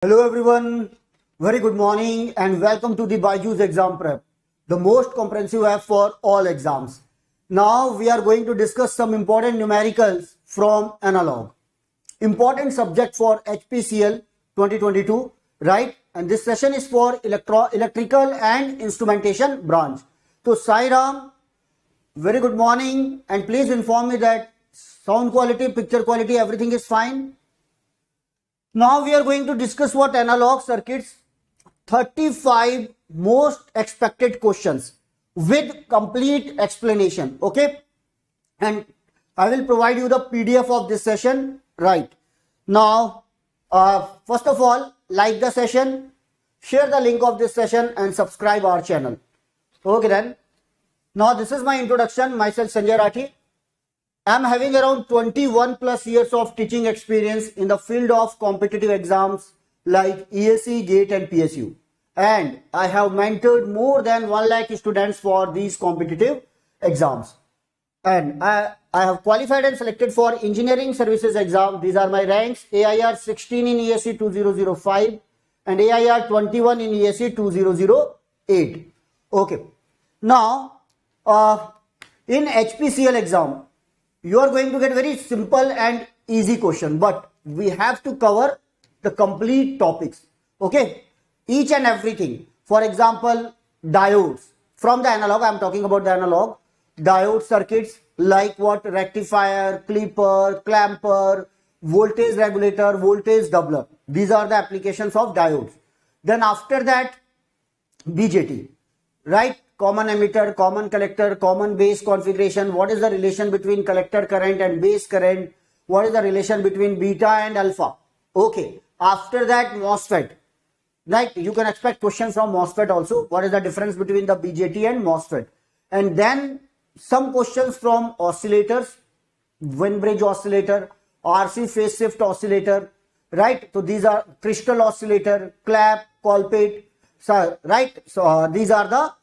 Hello everyone, very good morning and welcome to the BYJU'S exam prep, the most comprehensive app for all exams. Now we are going to discuss some important numericals from analog. Important subject for HPCL 2022, right? And this session is for electrical and instrumentation branch. So Sai Ram, very good morning and please inform me that sound quality, picture quality, everything is fine. Now we are going to discuss what analog circuits, 35 most expected questions with complete explanation. Okay. And I will provide you the PDF of this session right now. First of all, like the session, share the link of this session and subscribe our channel. Okay then. Now this is my introduction. Myself Sanjay Rathi. I am having around 21 plus years of teaching experience in the field of competitive exams like ESE, GATE and PSU. And I have mentored more than 1 lakh students for these competitive exams. And I have qualified and selected for engineering services exam. These are my ranks: AIR 16 in ESE 2005 and AIR 21 in ESE 2008. Okay. Now, in HPCL exam, you are going to get very simple and easy question, but we have to cover the complete topics. Okay, each and everything. For example, diodes from the analog. I am talking about the analog diode circuits like what: rectifier, clipper, clamper, voltage regulator, voltage doubler. These are the applications of diodes. Then after that, BJT, right? Common emitter, common collector, common base configuration. What is the relation between collector current and base current? What is the relation between beta and alpha? Okay. After that, MOSFET. Right? You can expect questions from MOSFET also. What is the difference between the BJT and MOSFET? And then some questions from oscillators, wind bridge oscillator, RC phase shift oscillator. Right? So these are crystal oscillator, clap, Colpite. So, right? So these are the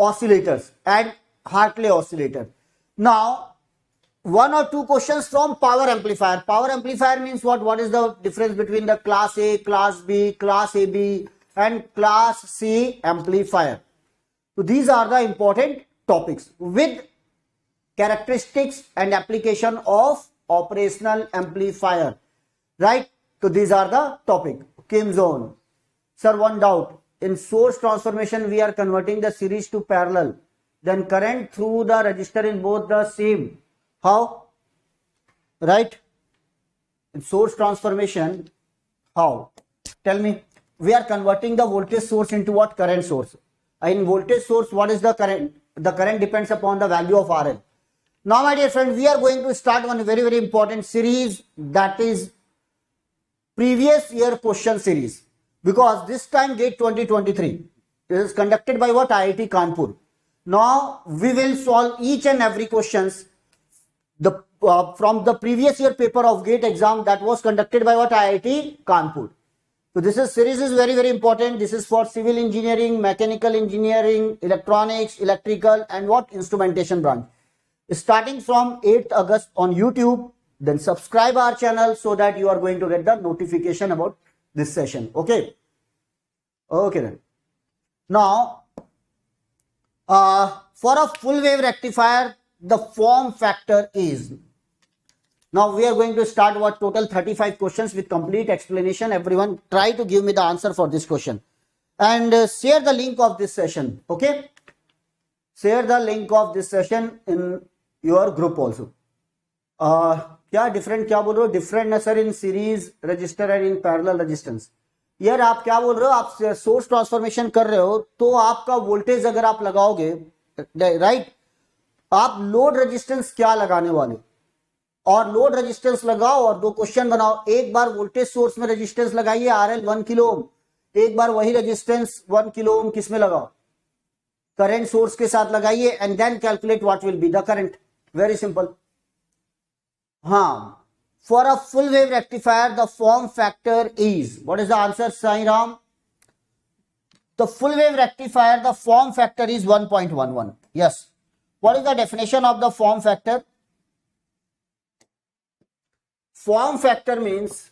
oscillators and Hartley oscillator. Now, 1 or 2 questions from power amplifier. Power amplifier means what? What is the difference between the class A, class B, class AB and class C amplifier? So these are the important topics with characteristics and application of operational amplifier. Right? So these are the topic. Kim zone. Sir, one doubt. In source transformation, we are converting the series to parallel. Then current through the resistor in both the same. How? Right? In source transformation, how? Tell me. We are converting the voltage source into what? Current source. In voltage source, what is the current? The current depends upon the value of RL. Now, my dear friend, we are going to start one very, very important series, that is previous year question series. Because this time GATE 2023 is conducted by what? IIT Kanpur. Now we will solve each and every questions from the previous year paper of GATE exam that was conducted by what? IIT Kanpur. So this series is very, very important. This is for civil engineering, mechanical engineering, electronics, electrical and what? Instrumentation branch. Starting from 8th August on YouTube. Then subscribe our channel so that you are going to get the notification about this session. Okay. Okay then. Now, for a full wave rectifier, the form factor is. Now we are going to start what? Total 35 questions with complete explanation. Everyone try to give me the answer for this question. And share the link of this session. Okay. Share the link of this session in your group also. क्या different क्या बोल रहे हो? Different ना sir in series register and in parallel resistance. यार आप क्या बोल रहे हो? आप सोर्स ट्रांसफॉर्मेशन कर रहे हो तो आपका वोल्टेज अगर आप लगाओगे, राइट, आप लोड रेजिस्टेंस क्या लगाने वाले, और लोड रेजिस्टेंस लगाओ और 2 क्वेश्चन बनाओ. एक बार वोल्टेज सोर्स में रेजिस्टेंस लगाइए RL 1 किलो ओम, एक बार वही रेजिस्टेंस 1 किलो ओम किस में लगाओ? करंट सोर्स के साथ लगाइए and then calculate what will be the current. Very simple. हाँ, for a full wave rectifier, the form factor is, what is the answer, Sai Ram? The full wave rectifier, the form factor is 1.11. Yes. What is the definition of the form factor? Form factor means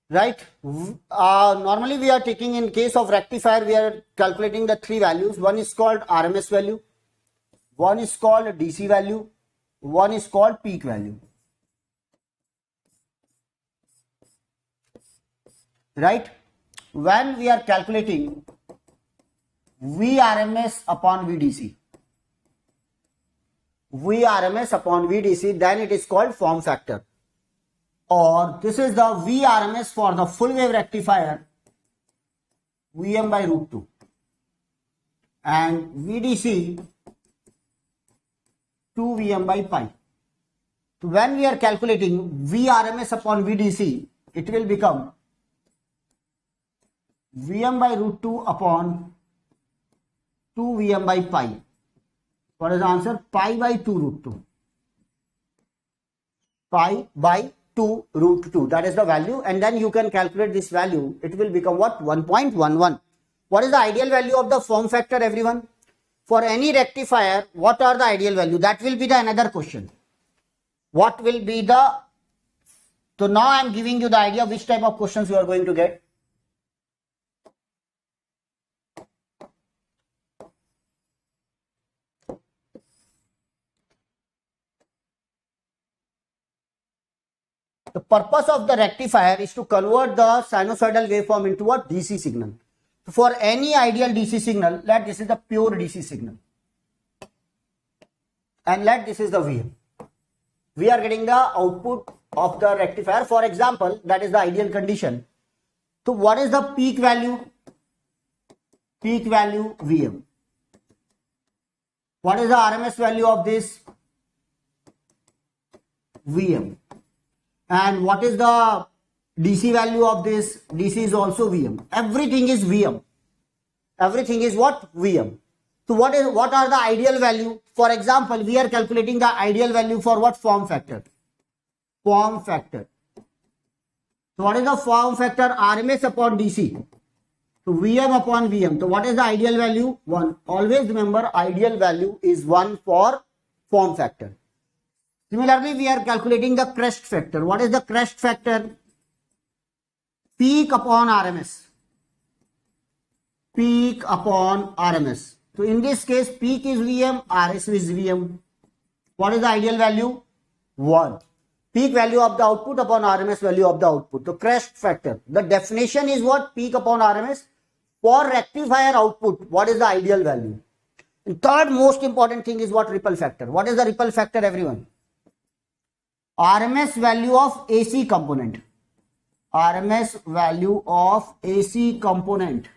right? Normally we are taking, in case of rectifier, we are calculating the three values. One is called RMS value, one is called DC value, one is called peak value, right? When we are calculating VRMS upon VDC, then it is called form factor. Or this is the VRMS for the full wave rectifier, Vm by root 2, and VDC 2Vm by pi. So when we are calculating VRMS upon VDC, it will become Vm by root 2 upon 2Vm by pi. What is the answer? Pi by 2 root 2. Pi by 2 root 2. That is the value. And then you can calculate this value. It will become what? 1.11. What is the ideal value of the form factor, everyone? For any rectifier, what are the ideal value? That will be the another question. What will be the... So now I am giving you the idea which type of questions you are going to get. The purpose of the rectifier is to convert the sinusoidal waveform into a DC signal. So for any ideal DC signal, let this is the pure DC signal, and let this is the VM. We are getting the output of the rectifier. For example, that is the ideal condition. So what is the peak value? Peak value VM. What is the RMS value of this? VM. And what is the DC value of this? DC is also VM. Everything is VM. Everything is what? VM. So what are the ideal value? For example, we are calculating the ideal value for what? Form factor. Form factor. So what is the form factor? RMS upon DC. So VM upon VM. So what is the ideal value? 1. Always remember, ideal value is 1 for form factor. Similarly, we are calculating the crest factor. What is the crest factor? Peak upon RMS. Peak upon RMS. So in this case, peak is VM, RS is VM. What is the ideal value? 1. Peak value of the output upon RMS value of the output. The crest factor. The definition is what? Peak upon RMS. For rectifier output, what is the ideal value? And third most important thing is what? Ripple factor. What is the ripple factor, everyone? RMS value of AC component. RMS value of AC component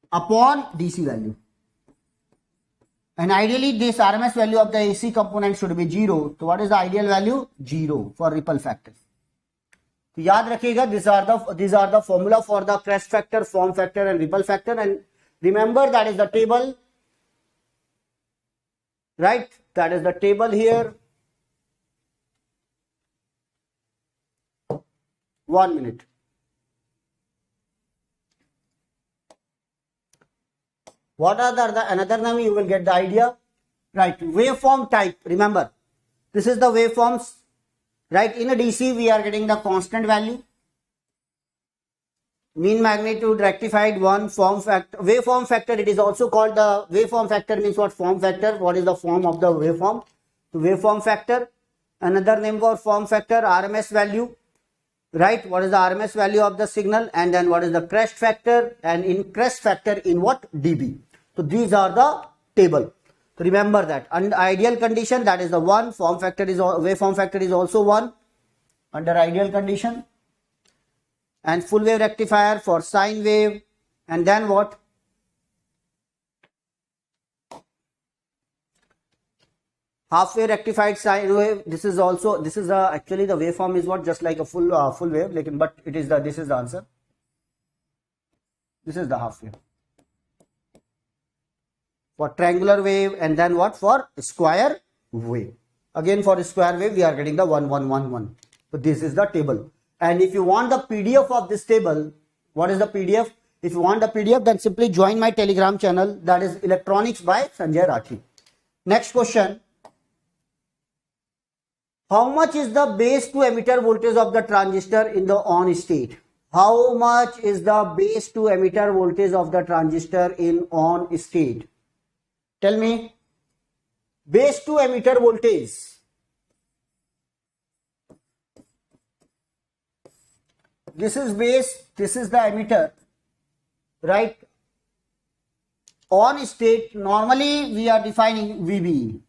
upon DC value. And ideally this RMS value of the AC component should be 0. So what is the ideal value? 0 for ripple factor. So याद रखिएगा, these are the formula for the crest factor, form factor and ripple factor. And remember, that is the table, right? That is the table here. 1 minute. What are the another name? You will get the idea, right? Waveform type. Remember, this is the waveforms, right? In a DC, we are getting the constant value, mean magnitude, rectified, 1, form factor, waveform factor. It is also called the waveform factor. Means what? Form factor. What is the form of the waveform? So waveform factor. Another name for form factor, RMS value, right? What is the RMS value of the signal? And then what is the crest factor? And in crest factor, in what? dB. So these are the table. So remember that. Under ideal condition, that is the 1. Form factor is, waveform factor is also 1 under ideal condition. And full wave rectifier for sine wave. And then what? Half wave rectified sine wave. This is also, actually the waveform is what? Just like a full wave, but it is this is the answer. This is the half wave. For triangular wave, and then what? For square wave. Again, for square wave, we are getting the 1, 1, 1, 1. So this is the table. And if you want the PDF of this table, what is the PDF? If you want the PDF, then simply join my Telegram channel. That is Electronics by Sanjay Rathi. Next question. How much is the base to emitter voltage of the transistor in the on state? How much is the base to emitter voltage of the transistor in on state? Tell me. Base to emitter voltage. This is base, this is the emitter, right? On state, normally we are defining VBE.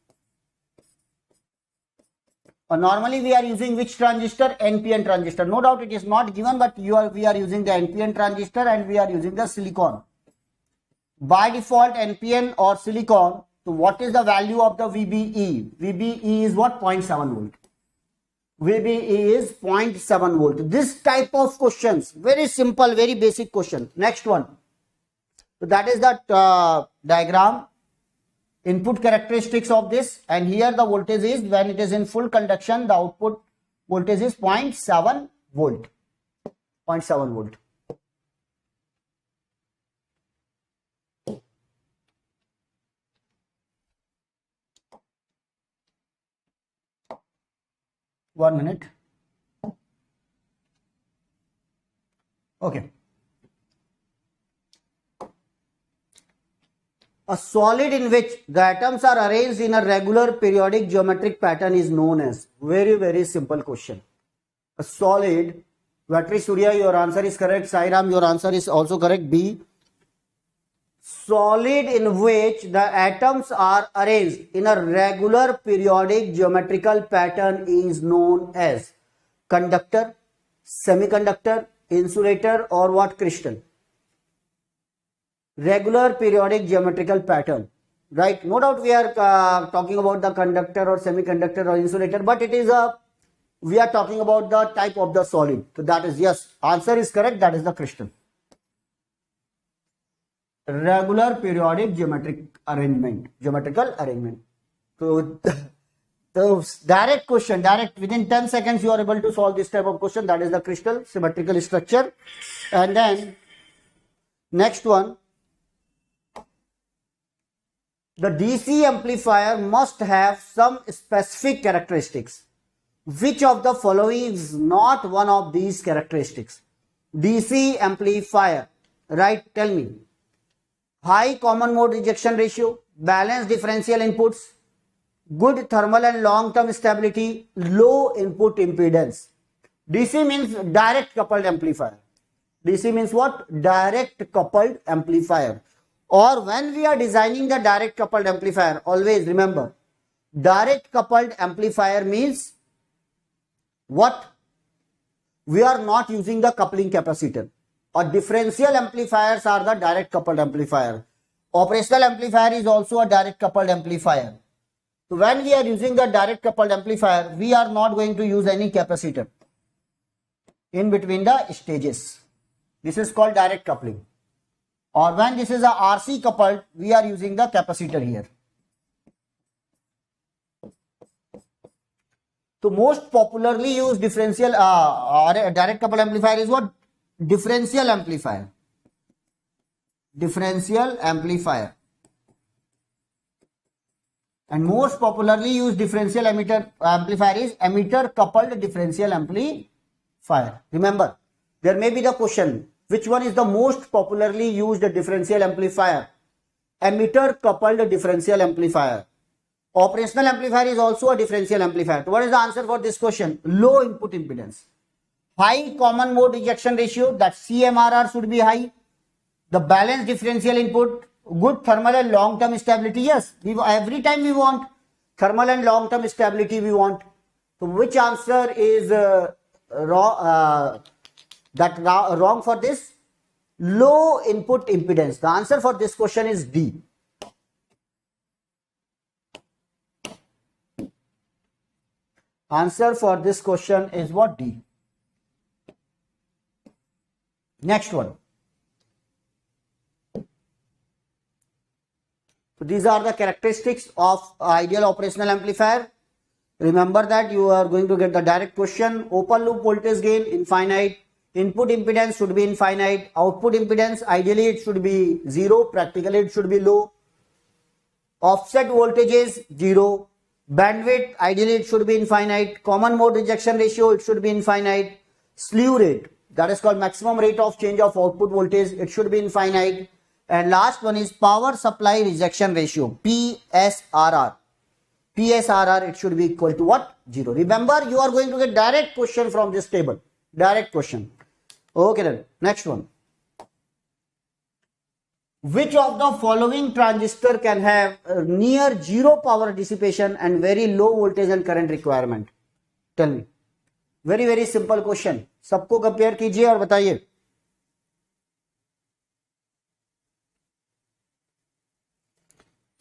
Or normally we are using which transistor? NPN transistor. No doubt it is not given, but we are using the NPN transistor and we are using the silicon. By default, NPN or silicon. So what is the value of the VBE? VBE is what? 0.7 volt. VBE is 0.7 volt. This type of questions, very simple, very basic question. Next one. So that is the diagram, input characteristics of this, and here the voltage is, when it is in full conduction, the output voltage is 0.7 volt. 0.7 volt. One minute. Okay. A solid in which the atoms are arranged in a regular periodic geometric pattern is known as. Very, very simple question. A solid. Battery Surya, your answer is correct. Sairam, your answer is also correct. B. Solid in which the atoms are arranged in a regular periodic geometrical pattern is known as conductor, semiconductor, insulator, or what? Crystal. Regular periodic geometrical pattern, right? No doubt we are talking about the conductor or semiconductor or insulator, but it is we are talking about the type of the solid. So that is, yes, answer is correct. That is the crystal. Regular periodic geometrical arrangement. So the direct question, within 10 seconds you are able to solve this type of question. That is the crystal symmetrical structure. And then next one, the DC amplifier must have some specific characteristics. Which of the following is not one of these characteristics? DC amplifier, right? Tell me. High common mode rejection ratio, balanced differential inputs, good thermal and long-term stability, low input impedance. DC means direct coupled amplifier. DC means what? Direct coupled amplifier. Or when we are designing the direct coupled amplifier, always remember, direct coupled amplifier means what? We are not using the coupling capacitor. Or differential amplifiers are the direct coupled amplifier. Operational amplifier is also a direct coupled amplifier. So when we are using the direct coupled amplifier, we are not going to use any capacitor in between the stages. This is called direct coupling. Or when this is a RC coupled, we are using the capacitor here. So most popularly used differential direct coupled amplifier is what? Differential amplifier. Differential amplifier. And most popularly used differential amplifier is emitter coupled differential amplifier. Remember, there may be the question, which one is the most popularly used differential amplifier? Emitter coupled differential amplifier. Operational amplifier is also a differential amplifier. So what is the answer for this question? Low input impedance. High common mode rejection ratio, that CMRR should be high. The balanced differential input, good thermal and long-term stability. Yes, every time we want thermal and long-term stability we want. So which answer is wrong for this? Low input impedance. The answer for this question is D. Answer for this question is what? D. Next one. So these are the characteristics of ideal operational amplifier. Remember that you are going to get the direct question. Open loop voltage gain infinite. Input impedance should be infinite. Output impedance ideally it should be 0. Practically it should be low. Offset voltage is 0. Bandwidth, ideally it should be infinite. Common mode rejection ratio, it should be infinite. Slew rate, that is called maximum rate of change of output voltage, it should be infinite. And last one is power supply rejection ratio, PSRR. PSRR, it should be equal to what? 0. Remember, you are going to get direct question from this table. Direct question. Okay then, next one. Which of the following transistor can have near zero power dissipation and very low voltage and current requirement? Tell me. Very very simple question. सबको compare कीजिए और बताइए.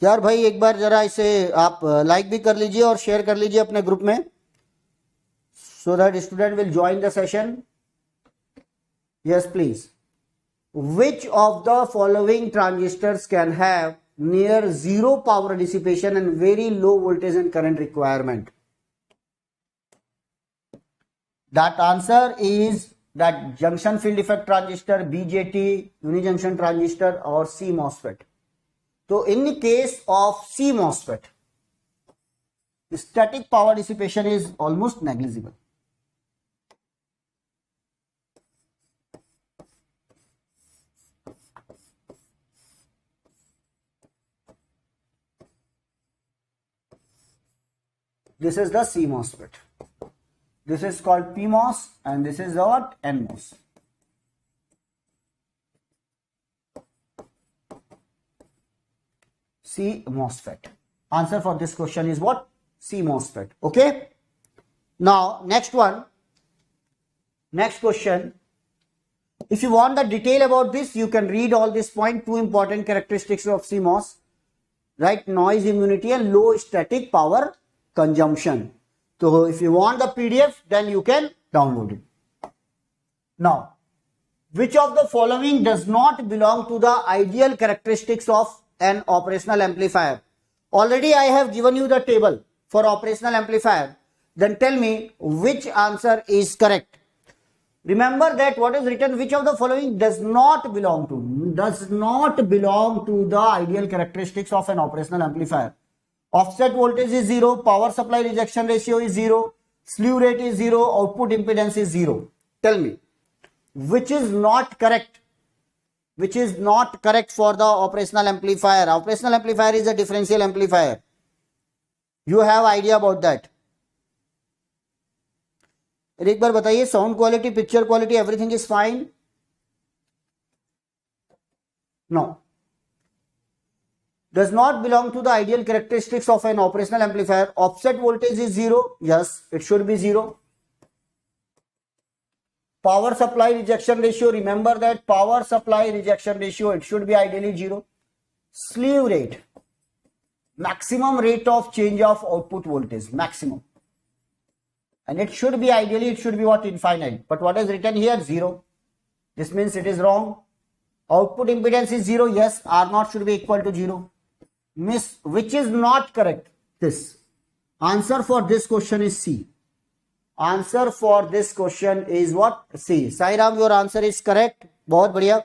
यार भाई एक बार जरा इसे आप लाइक भी कर लीजिए और शेयर कर लीजिए अपने ग्रुप में, so that student will join the session. Yes, please. Which of the following transistors can have near zero power dissipation and very low voltage and current requirement? That answer is that junction field effect transistor, BJT, unijunction transistor or C MOSFET. So in the case of C MOSFET, static power dissipation is almost negligible. This is the C MOSFET. This is called PMOS and this is what? NMOS. C MOSFET. Answer for this question is what? C MOSFET. Okay. Now next one. Next question. If you want the detail about this, you can read all this point. Two important characteristics of CMOS, right? Noise immunity and low static power consumption. So if you want the PDF, then you can download it. Now, which of the following does not belong to the ideal characteristics of an operational amplifier? Already I have given you the table for operational amplifier. Then tell me which answer is correct. Remember that what is written, which of the following does not belong to the ideal characteristics of an operational amplifier. Offset voltage is 0, power supply rejection ratio is 0, slew rate is 0, output impedance is 0. Tell me, which is not correct? Which is not correct for the operational amplifier? Operational amplifier is a differential amplifier. You have idea about that. एक बार बताइए, sound quality, picture quality, everything is fine? No. Does not belong to the ideal characteristics of an operational amplifier. Offset voltage is 0. Yes, it should be 0. Power supply rejection ratio, remember that power supply rejection ratio, it should be ideally 0. Slew rate, maximum rate of change of output voltage, maximum. And it should be ideally, it should be what? Infinite. But what is written here? 0. This means it is wrong. Output impedance is 0. Yes, R0 should be equal to 0. Miss, which is not correct? This. Answer for this question is C. Answer for this question is what? C. Sairam, your answer is correct. बहुत बढ़िया.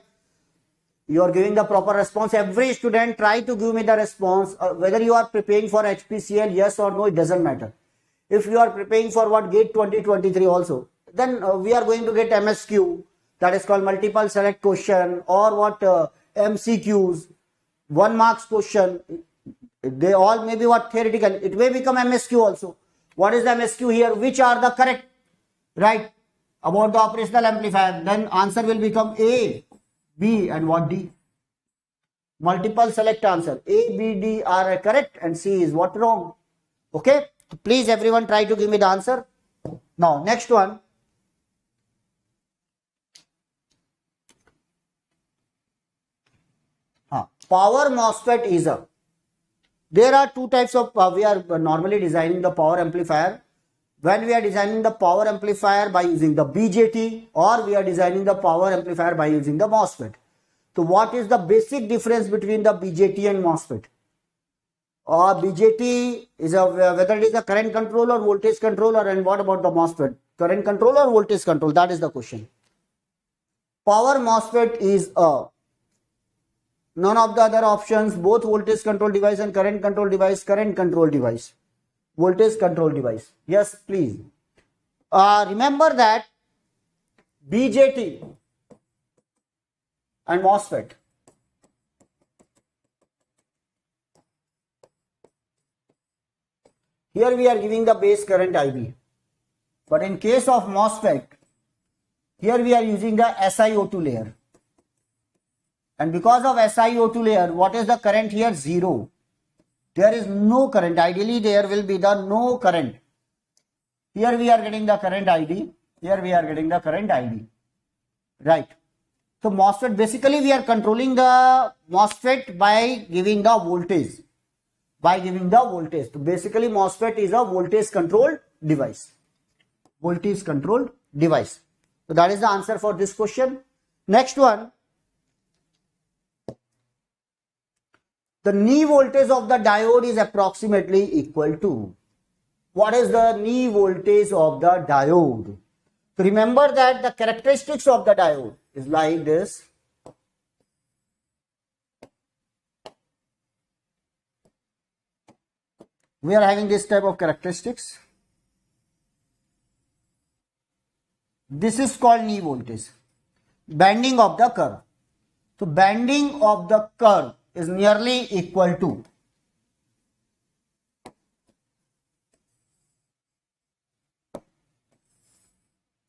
You are giving the proper response. Every student try to give me the response. Whether you are preparing for HPCL, yes or no, it doesn't matter. If you are preparing for what GATE 2023 also, then we are going to get MSQ, that is called multiple select question, or what MCQs, 1 marks question. They all may be what? Theoretical. It may become MSQ also. What is the MSQ here? Which are the correct, right, about the operational amplifier? Then answer will become A, B and what? D. Multiple select answer. A, B, D are correct and C is what? Wrong. Okay. So please everyone try to give me the answer. Now next one. Power MOSFET is a. There are two types of, we are normally designing the power amplifier. When we are designing the power amplifier by using the BJT, or we are designing the power amplifier by using the MOSFET. So what is the basic difference between the BJT and MOSFET? BJT is a, whether it is a current control or voltage controller, and what about the MOSFET? Current control or voltage control? That is the question. Power MOSFET is a none of the other options, both voltage control device and current control device, current control device. voltage control device. Yes, please. Remember that BJT and MOSFET. Here we are giving the base current IB. But in case of MOSFET, here we are using the SiO2 layer. And because of SiO2 layer, what is the current here? Zero. There is no current. Ideally, there will be the no current. Here we are getting the current ID. Here we are getting the current ID. Right. So MOSFET, basically we are controlling the MOSFET by giving the voltage. So basically MOSFET is a voltage controlled device. Voltage controlled device. So that is the answer for this question. Next one. The knee voltage of the diode is approximately equal to. What is the knee voltage of the diode? So remember that the characteristics of the diode is like this. We are having this type of characteristics. This is called knee voltage. Bending of the curve. So bending of the curve is nearly equal to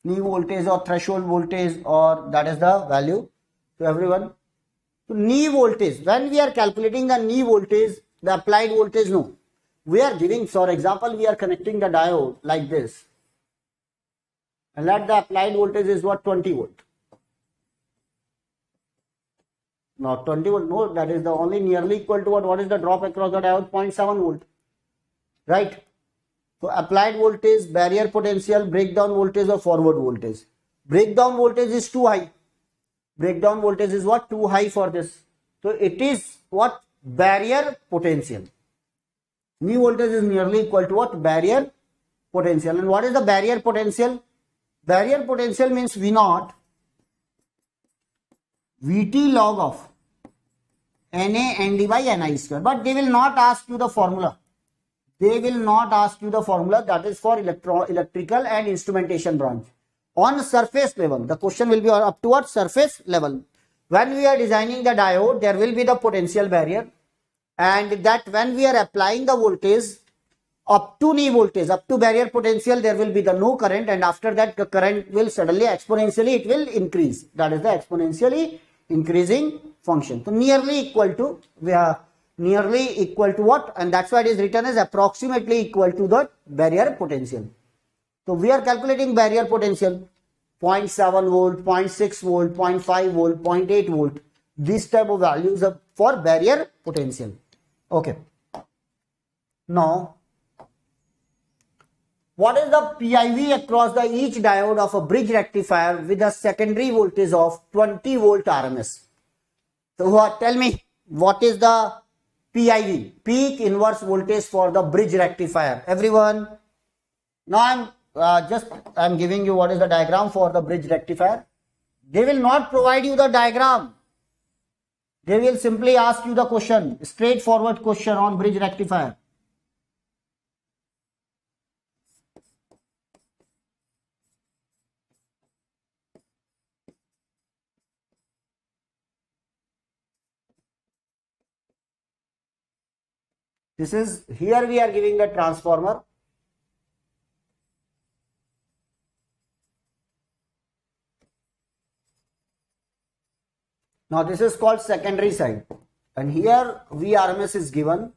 knee voltage or threshold voltage, or that is the value to everyone. So knee voltage, when we are calculating the knee voltage, the applied voltage, no. We are giving, for example, we are connecting the diode like this. And let the applied voltage is what? 20 volt. Now 20 volt, no, that is the only nearly equal to what? What is the drop across the diode? 0.7 volt. Right? So applied voltage, barrier potential, breakdown voltage or forward voltage. Breakdown voltage is too high. Breakdown voltage is what? Too high for this. So it is what? Barrier potential. Knee voltage is nearly equal to what? Barrier potential. And what is the barrier potential? Barrier potential means V naught Vt log of Na Nd by Ni square. But they will not ask you the formula. They will not ask you the formula. That is for electrical and instrumentation branch. On surface level, the question will be up to what? Surface level. When we are designing the diode, there will be the potential barrier. And that when we are applying the voltage up to knee voltage, up to barrier potential, there will be the no current. And after that, the current will suddenly exponentially, it will increase. That is the exponentially increasing function. So nearly equal to, we are nearly equal to what? And that's why it is written as approximately equal to the barrier potential. So we are calculating barrier potential 0.7 volt, 0.6 volt, 0.5 volt, 0.8 volt. These type of values are for barrier potential. Okay. Now, what is the PIV across the each diode of a bridge rectifier with a secondary voltage of 20 volt RMS? So tell me, what is the PIV? Peak inverse voltage for the bridge rectifier. Everyone? Now I'm giving you what is the diagram for the bridge rectifier. They will not provide you the diagram. They will simply ask you the question, straightforward question on bridge rectifier. This is, here we are giving the transformer. Now this is called secondary side. And here VRMS is given.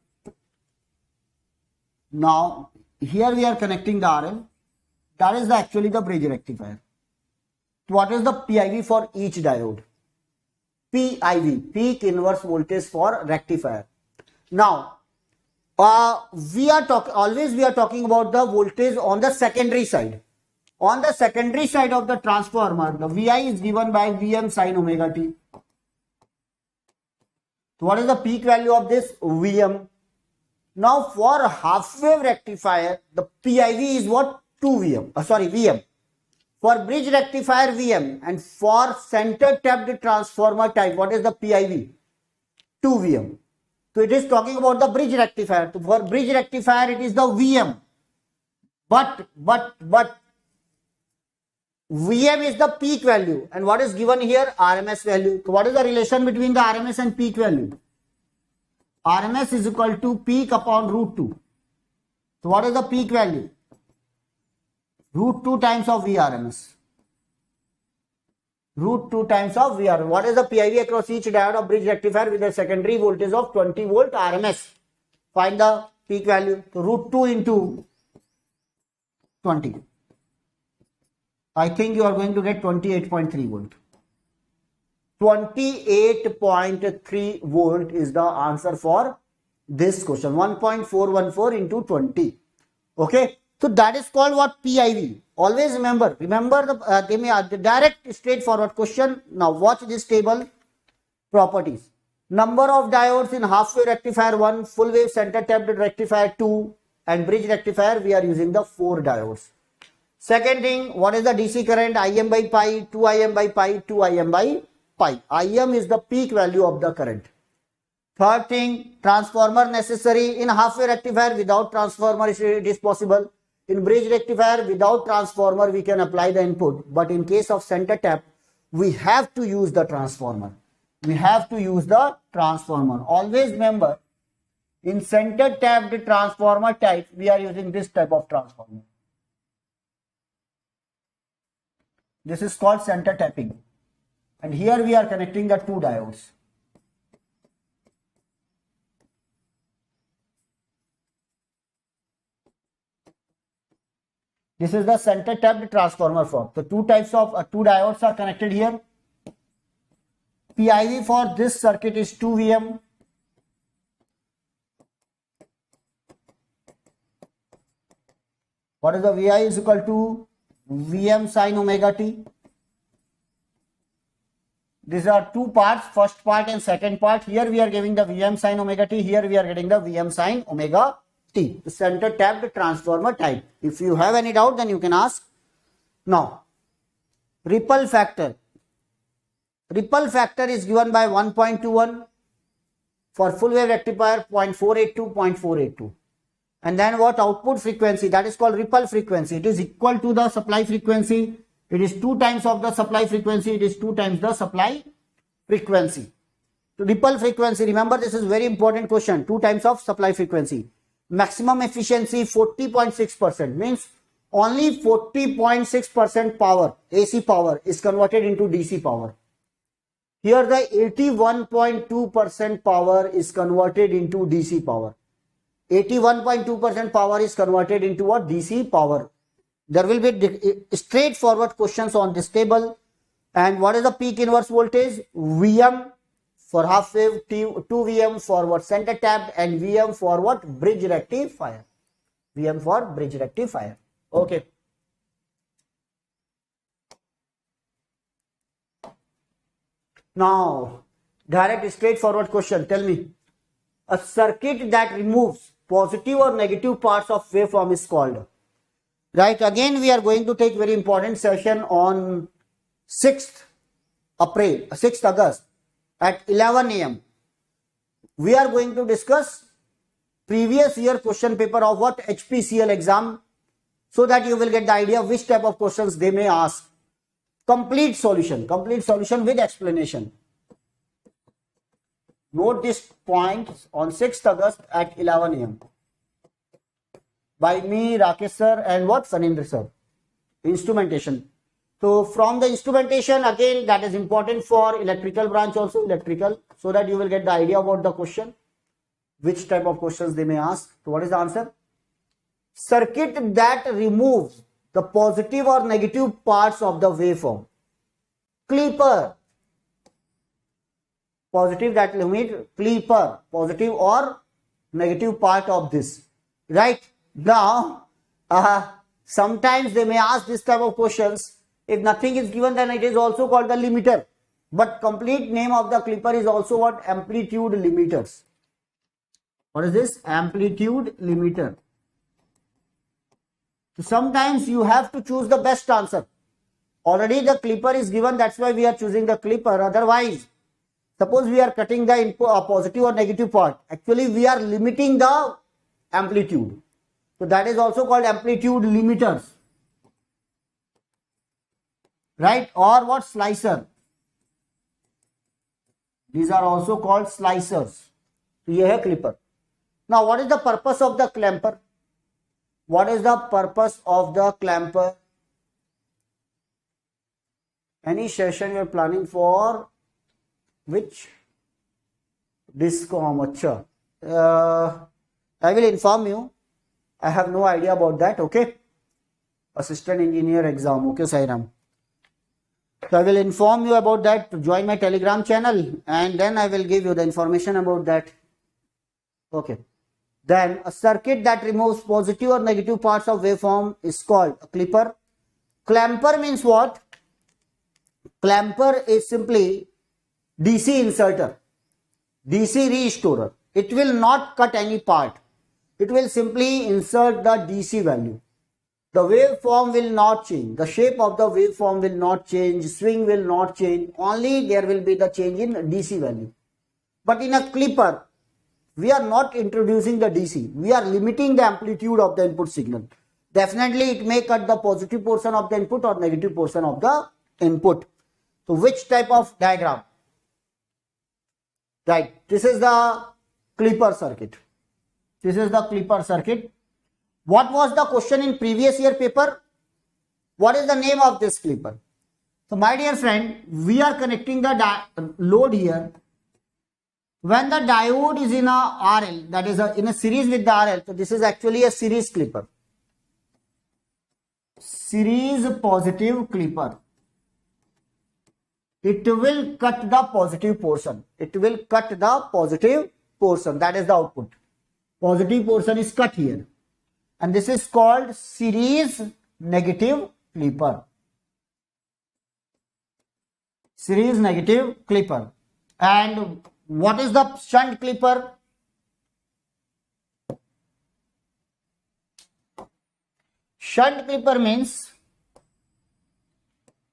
Now here we are connecting the RL. That is actually the bridge rectifier. What is the PIV for each diode? PIV, peak inverse voltage for rectifier. Now, we are talking about the voltage on the secondary side. On the secondary side of the transformer, the VI is given by Vm sin omega t. So what is the peak value of this? Vm. Now for half wave rectifier, the PIV is what? 2 Vm. Vm. For bridge rectifier, Vm. And for center tapped transformer type, what is the PIV? 2 Vm. So it is talking about the bridge rectifier. So for bridge rectifier, it is the VM. But VM is the peak value. And what is given here? RMS value. So what is the relation between the RMS and peak value? RMS is equal to peak upon root 2. So what is the peak value? Root 2 times of VRMS. Root 2 times of VRMS. What is the PIV across each diode of bridge rectifier with a secondary voltage of 20 volt RMS? Find the peak value. So root 2 into 20. I think you are going to get 28.3 volt. 28.3 volt is the answer for this question. 1.414 into 20. Okay. So that is called what? PIV. Always remember the direct straightforward question. Now watch this table. Properties. Number of diodes in half wave rectifier 1, full wave center tapped rectifier 2, and bridge rectifier we are using the 4 diodes. Second thing, what is the DC current? Im by pi, 2 Im by pi, 2 Im by pi. Im is the peak value of the current. Third thing, transformer necessary. In half wave rectifier without transformer it is possible. In bridge rectifier without transformer we can apply the input, but in case of center tap we have to use the transformer. We have to use the transformer. Always remember, in center tapped transformer type we are using this type of transformer. This is called center tapping, and here we are connecting the 2 diodes. This is the center tapped transformer form. So 2 types of 2 diodes are connected here. PIV for this circuit is 2 VM. What is the VI is equal to VM sin omega t. These are 2 parts, first part and second part. Here we are giving the VM sin omega t. Here we are getting the VM sin omega T, the center tapped transformer type. If you have any doubt, then you can ask. Now, ripple factor. Ripple factor is given by 1.21 for full wave rectifier, 0.482, 0.482. And then what? Output frequency, that is called ripple frequency. It is equal to the supply frequency. It is 2 times of the supply frequency. It is 2 times the supply frequency. So ripple frequency, remember this is very important question. 2 times of supply frequency. Maximum efficiency 40.6%, means only 40.6% power, AC power, is converted into DC power. Here the 81.2% power is converted into DC power. 81.2% power is converted into what? DC power. There will be straightforward questions on this table. And what is the peak inverse voltage? VM for half wave, 2 VM for what? Center tapped, and VM for what? Bridge rectifier. VM for bridge rectifier. Okay. Now, direct straightforward question. Tell me, a circuit that removes positive or negative parts of waveform is called. Right. Again, we are going to take very important session on 6th August at 11 AM. We are going to discuss previous year question paper of what? HPCL exam, so that you will get the idea which type of questions they may ask. Complete solution with explanation. Note this point on 6th August at 11 AM. By me, Rakesh sir, and what? Sanindra sir. Instrumentation. So from the instrumentation, again, that is important for electrical branch also, electrical, so that you will get the idea about the question, which type of questions they may ask. So what is the answer? Circuit that removes the positive or negative parts of the waveform. Clipper. Positive that limit, clipper, positive or negative part of this. Right? Now, sometimes they may ask this type of questions. If nothing is given, then it is also called the limiter. But complete name of the clipper is also what? Amplitude limiters. What is this? Amplitude limiter. So sometimes you have to choose the best answer. Already the clipper is given, that's why we are choosing the clipper. Otherwise, Suppose we are cutting the input, positive or negative part. Actually, we are limiting the amplitude. So that is also called amplitude limiters, right? Or what? Slicer. These are also called slicers. So ये है clipper. Now, what is the purpose of the clamper? What is the purpose of the clamper? Any session you are planning for which? Discom. Achha. I will inform you. I have no idea about that. Okay. Assistant engineer exam. Okay, Sairam. So I will inform you about that. Join my Telegram channel and then I will give you the information about that. Okay. Then a circuit that removes positive or negative parts of waveform is called a clipper. Clamper means what? Clamper is simply DC inserter, DC restorer. It will not cut any part. It will simply insert the DC value. The waveform will not change. The shape of the waveform will not change. Swing will not change. Only there will be the change in DC value. But in a clipper, we are not introducing the DC. We are limiting the amplitude of the input signal. Definitely it may cut the positive portion of the input or negative portion of the input. So which type of diagram? Right. This is the clipper circuit. This is the clipper circuit. What was the question in previous year paper? What is the name of this clipper? So my dear friend, we are connecting the load here. When the diode is in a RL, that is in a series with the RL, so this is actually a series clipper. Series positive clipper. It will cut the positive portion. It will cut the positive portion. That is the output. Positive portion is cut here. And this is called series negative clipper. Series negative clipper. And what is the shunt clipper? Shunt clipper means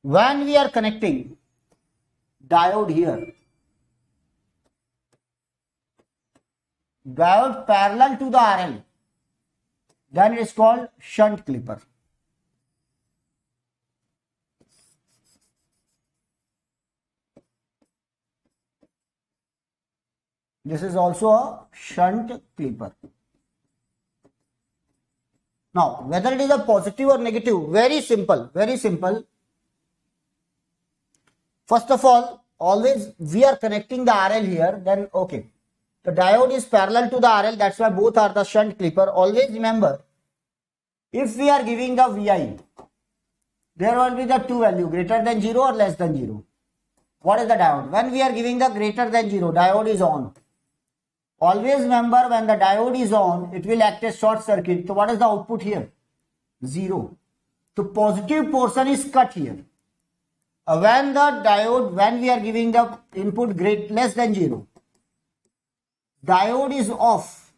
when we are connecting diode here, diode parallel to the RL, then it is called shunt clipper. This is also a shunt clipper. Now, whether it is a positive or negative, very simple, very simple. First of all, always we are connecting the RL here, then okay. The diode is parallel to the RL, that's why both are the shunt clipper. Always remember, if we are giving the VI, there will be the two value, greater than 0 or less than 0. What is the diode? When we are giving the greater than 0, diode is on. Always remember, when the diode is on, it will act as short circuit. So what is the output here? 0. So positive portion is cut here. When the diode, when we are giving the input less than 0, diode is off.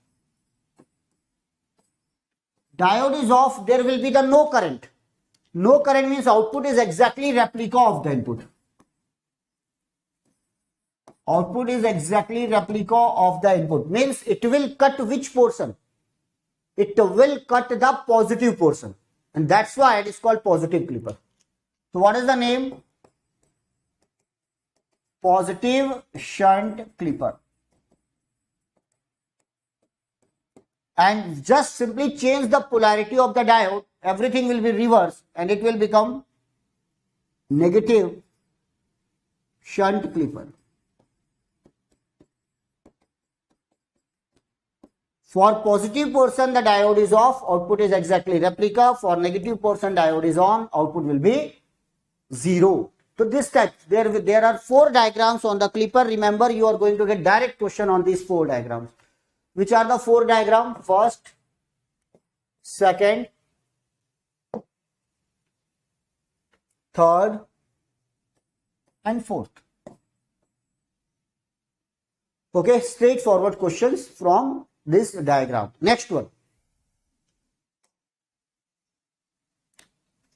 Diode is off, there will be the no current. No current means output is exactly replica of the input. Output is exactly replica of the input. Means it will cut which portion? It will cut the positive portion. And that's why it is called positive clipper. So what is the name? Positive shunt clipper. And just simply change the polarity of the diode. Everything will be reversed and it will become negative shunt clipper. For positive portion, the diode is off, output is exactly replica. For negative portion, diode is on, output will be 0. So this type, there are 4 diagrams on the clipper. Remember, you are going to get direct question on these 4 diagrams. Which are the 4 diagrams? First, second, third, and fourth. Okay, straightforward questions from this diagram. Next one.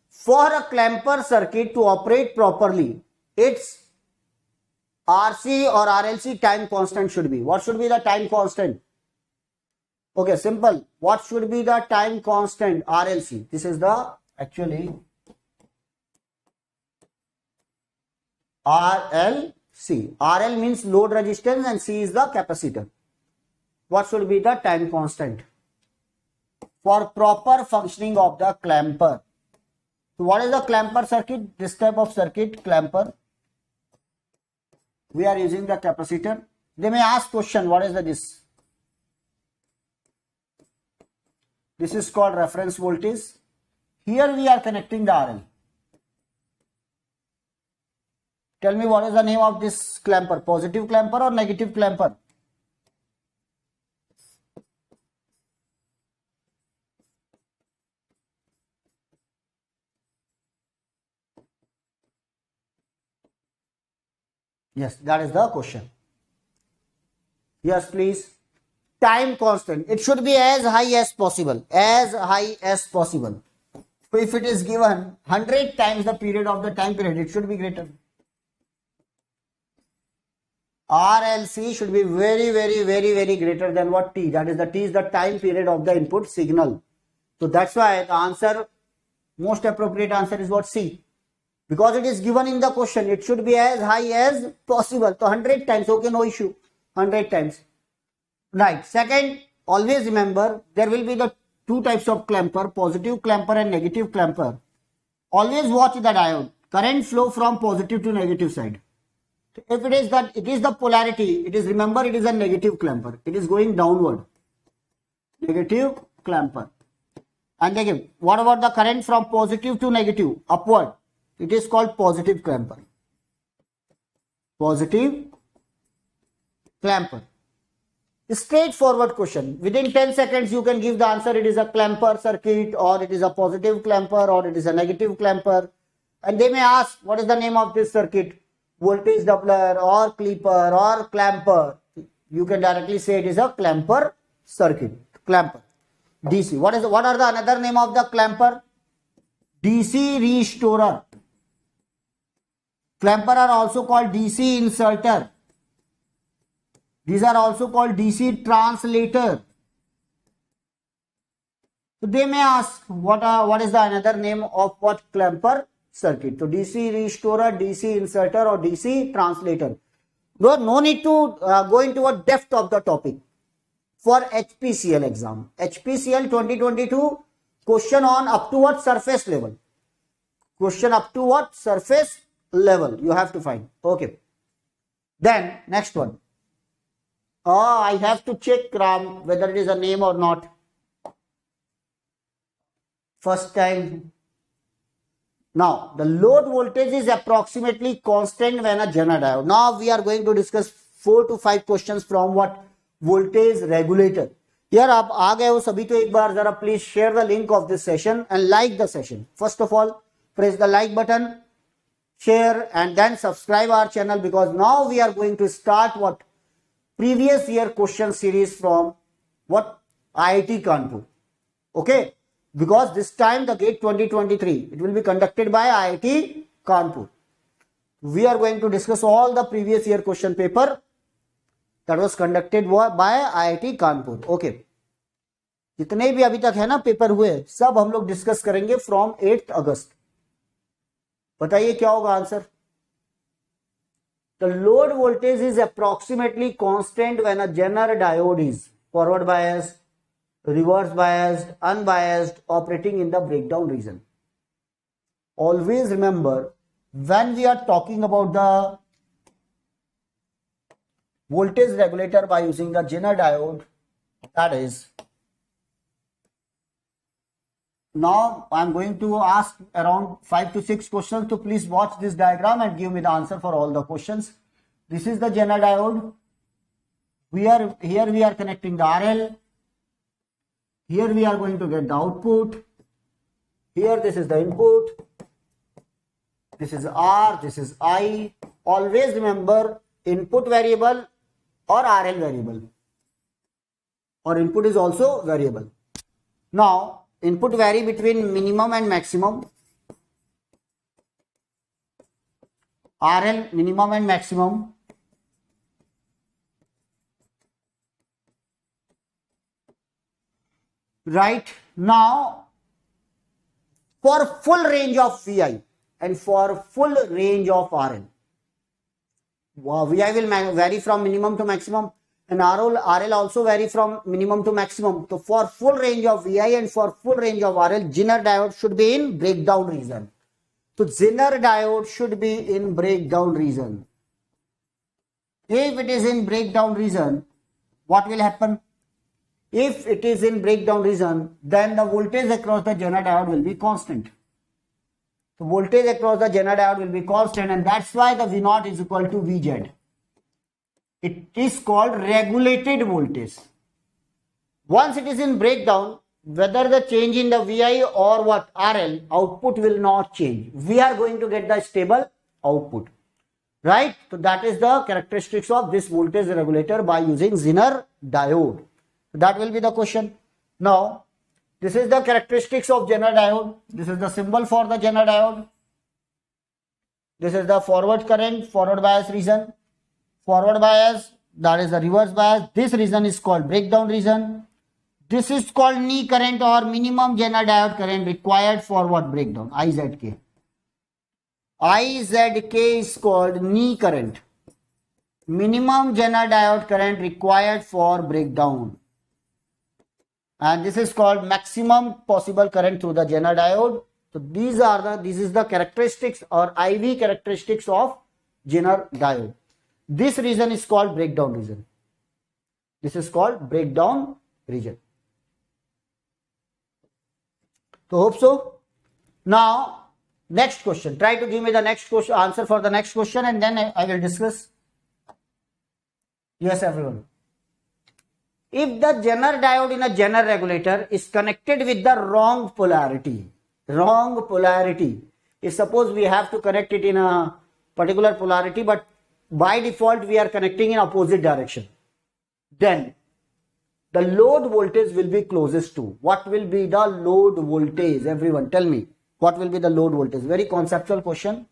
For a clamper circuit to operate properly, its RC or RLC time constant should be? What should be the time constant? Okay, simple. What should be the time constant? RLC. This is the actually RLC. RL means load resistance and C is the capacitor. What should be the time constant for proper functioning of the clamper? So what is the clamper circuit? This type of circuit, clamper. We are using the capacitor. They may ask question, what is this? This is called reference voltage. Here we are connecting the RL. Tell me what is the name of this clamper? Positive clamper or negative clamper? Yes, that is the question. Yes, please. Time constant. It should be as high as possible. As high as possible. So if it is given 100 times the period of the time period, it should be greater. RLC should be very greater than what T. That is the T is the time period of the input signal. So that's why the answer, most appropriate answer is what? C. Because it is given in the question, it should be as high as possible. So 100 times, okay, no issue. 100 times. Right. Second, always remember there will be the two types of clamper, positive clamper and negative clamper. Always watch the diode. Current flow from positive to negative side. If it is that, it is the polarity, it is, remember, it is a negative clamper. It is going downward. Negative clamper. And again, what about the current from positive to negative? Upward. It is called positive clamper. Positive clamper. Straightforward question. Within 10 seconds, you can give the answer. It is a clamper circuit, or it is a positive clamper, or it is a negative clamper. And they may ask, what is the name of this circuit? Voltage doubler or clipper or clamper. You can directly say it is a clamper circuit. Clamper. DC. What are the another name of the clamper? DC restorer. Clamper are also called DC inserter. These are also called DC translator. So they may ask what is the another name of what clamper circuit. So DC restorer, DC inserter or DC translator. No need to go into a depth of the topic. For HPCL exam. HPCL 2022 question on up to what surface level. Question up to what surface level you have to find. Okay. Then next one. I have to check Ram whether it is a name or not. First time. Now the load voltage is approximately constant when a Zener diode. Now we are going to discuss 4 to 5 questions from what voltage regulator. Here आप आ गए हो सभी तो एक बार जरा please share the link of this session and like the session. First of all, press the like button, share and then subscribe our channel, because now we are going to start what previous year question series from what IIT Kanpur. Okay, because this time the GATE 2023 it will be conducted by IIT Kanpur. We are going to discuss all the previous year question paper that was conducted by IIT Kanpur. Okay, जितने भी अभी तक है ना paper हुए सब हम लोग डिस्कस करेंगे फ्रॉम 8 अगस्त. बताइए क्या होगा answer. The load voltage is approximately constant when a Zener diode is forward biased, reverse biased, unbiased, operating in the breakdown region. Always remember, when we are talking about the voltage regulator by using the Zener diode, that is, now I am going to ask around 5 to 6 questions. So please watch this diagram and give me the answer for all the questions. This is the Zener diode. Here we are connecting the RL. Here we are going to get the output. Here this is the input. This is R. This is I. Always remember input variable or RL variable. Or input is also variable. Now input vary between minimum and maximum. RL minimum and maximum. Right now, for full range of Vi and for full range of RL, Vi will vary from minimum to maximum, and RL also vary from minimum to maximum. So for full range of Vi and for full range of RL, Zener diode should be in breakdown region. So Zener diode should be in breakdown region. If it is in breakdown region, what will happen? If it is in breakdown region, then the voltage across the Zener diode will be constant. The voltage across the Zener diode will be constant, and that's why the V0 is equal to Vz. It is called regulated voltage. Once it is in breakdown, whether the change in the Vi or what RL, output will not change. We are going to get the stable output. Right? So that is the characteristics of this voltage regulator by using Zener diode. That will be the question. Now, this is the characteristics of Zener diode. This is the symbol for the Zener diode. This is the forward current, forward bias region. Forward bias, that is the reverse bias. This region is called breakdown region. This is called knee current or minimum Zener diode current required for what breakdown? IZK. IZK is called knee current. Minimum Zener diode current required for breakdown. And this is called maximum possible current through the Zener diode. So this is the characteristics or IV characteristics of Zener diode. This region is called breakdown region. This is called breakdown region. So hope so. Now next question. Try to give me the next question, answer for the next question, and then I will discuss. Yes, everyone. If the Zener diode in a Zener regulator is connected with the wrong polarity, if suppose we have to connect it in a particular polarity, but by default we are connecting in opposite direction, then the load voltage will be closest to. What will be the load voltage? Everyone tell me, what will be the load voltage? Very conceptual question.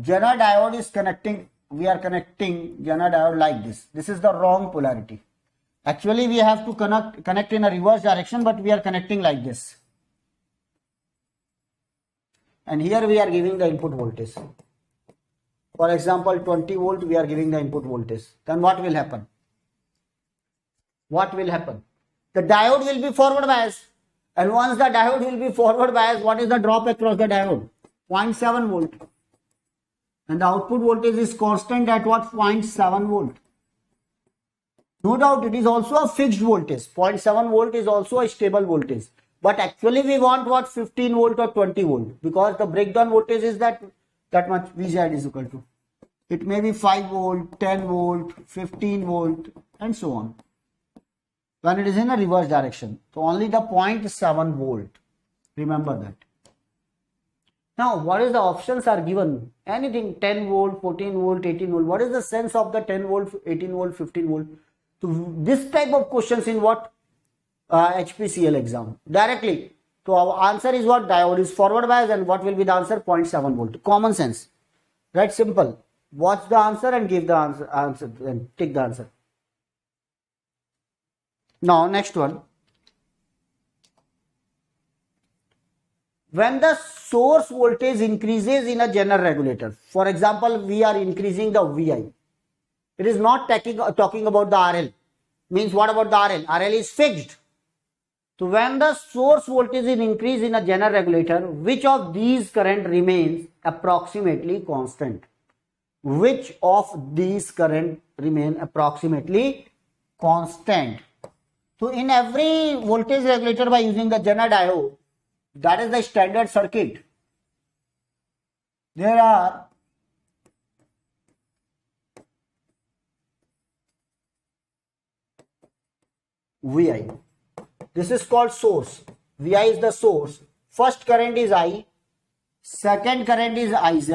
Zener diode is connecting, we are connecting Zener diode like this. This is the wrong polarity. Actually, we have to connect in a reverse direction, but we are connecting like this. And here we are giving the input voltage. For example, 20 volt, we are giving the input voltage. Then what will happen? What will happen? The diode will be forward bias. And once the diode will be forward bias, what is the drop across the diode? 0.7 volt. And the output voltage is constant at what? 0.7 volt. No doubt it is also a fixed voltage. 0.7 volt is also a stable voltage. But actually we want what? 15 volt or 20 volt. Because the breakdown voltage is that much. Vz is equal to. It may be 5 volt, 10 volt, 15 volt and so on. When it is in a reverse direction. So only the 0.7 volt. Remember that. Now, what is the options are given? Anything 10 volt, 14 volt, 18 volt. What is the sense of the 10 volt, 18 volt, 15 volt? So this type of questions in what? HPCL exam. Directly. So our answer is what? Diode is forward bias, and what will be the answer? 0.7 volt. Common sense. Right? Simple. Watch the answer and give the answer and take the answer. Now, next one. When the source voltage increases in a Zener regulator, for example, we are increasing the Vi. It is not talking about the RL. Means what about the RL? RL is fixed. So when the source voltage is increased in a Zener regulator, which of these current remains approximately constant? Which of these current remain approximately constant? So in every voltage regulator by using the Zener diode, that is the standard circuit. There are Vi. This is called source. Vi is the source. First current is I, second current is Iz,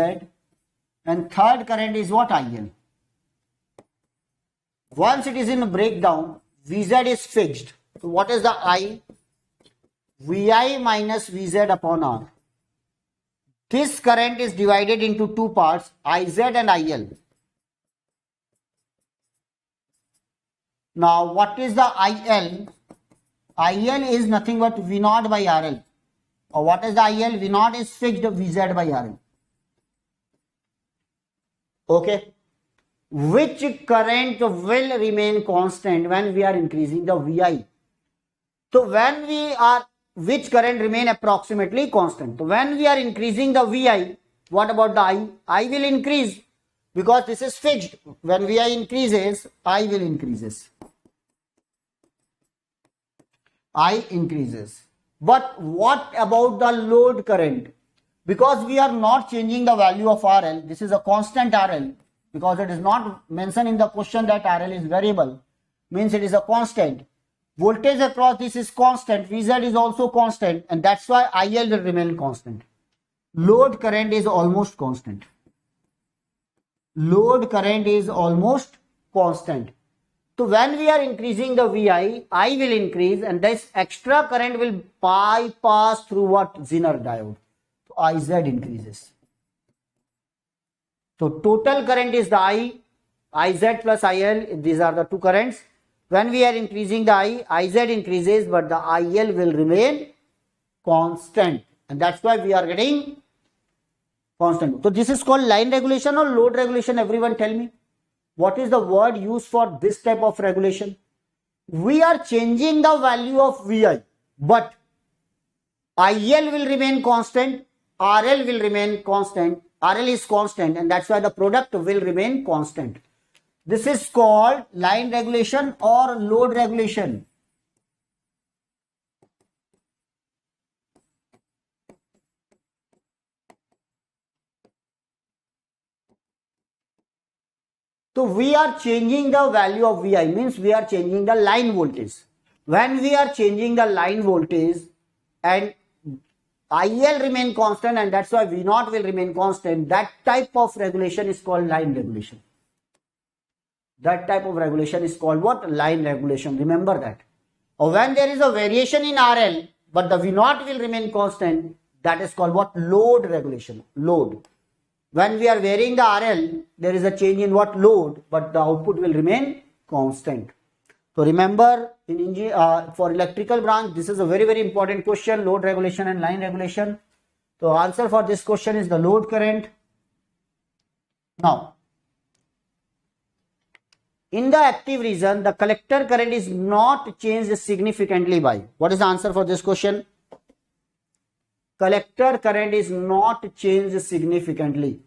and third current is what? IL. Once it is in breakdown, Vz is fixed. So what is the I? Vi minus Vz upon R. This current is divided into two parts, Iz and IL. Now what is the IL? IL is nothing but V naught by RL. Or what is the IL? V naught is fixed Vz by RL. Okay. Which current will remain constant when we are increasing the Vi? So when we are, which current remain approximately constant? So when we are increasing the Vi, what about the I? I will increase because this is fixed. When Vi increases, I will increases. I increases. But what about the load current? Because we are not changing the value of RL, this is a constant RL, because it is not mentioned in the question that RL is variable, means it is a constant. Voltage across this is constant, Vz is also constant, and that's why IL will remain constant. Load current is almost constant. Load current is almost constant. So when we are increasing the Vi, I will increase, and this extra current will bypass through what? Zener diode. So Iz increases. So total current is the Iz plus IL. These are the two currents. When we are increasing the Iz increases, but the IL will remain constant. And that's why we are getting constant. So this is called line regulation or load regulation. Everyone tell me. What is the word used for this type of regulation? We are changing the value of Vi, but IL will remain constant, RL will remain constant, RL is constant, and that's why the product will remain constant. This is called line regulation or load regulation. So we are changing the value of Vi, means we are changing the line voltage. When we are changing the line voltage and IL remain constant, and that's why V naught will remain constant, that type of regulation is called line regulation. That type of regulation is called what? Line regulation. Remember that. Or when there is a variation in RL, but the V naught will remain constant, that is called what? Load regulation. Load. When we are varying the RL, there is a change in what? Load, but the output will remain constant. So remember, for electrical branch, this is a very, very important question, load regulation and line regulation. So answer for this question is the load current. Now, in the active region, the collector current is not changed significantly by. What is the answer for this question? Collector current is not changed significantly.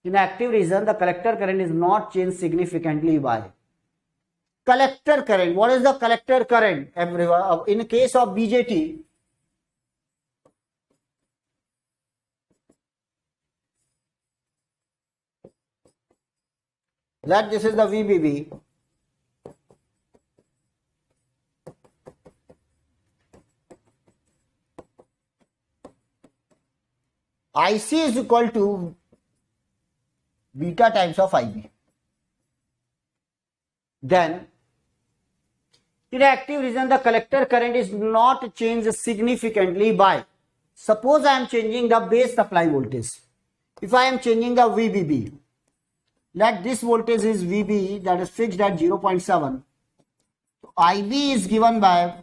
In active region, the collector current is not changed significantly by. Collector current. What is the collector current? In case of BJT, let this is the VBB. IC is equal to beta times of IB. Then, in active region, the collector current is not changed significantly by. Suppose I am changing the base supply voltage. If I am changing the VBB, let this voltage is VB, that is fixed at 0.7. So IB is given by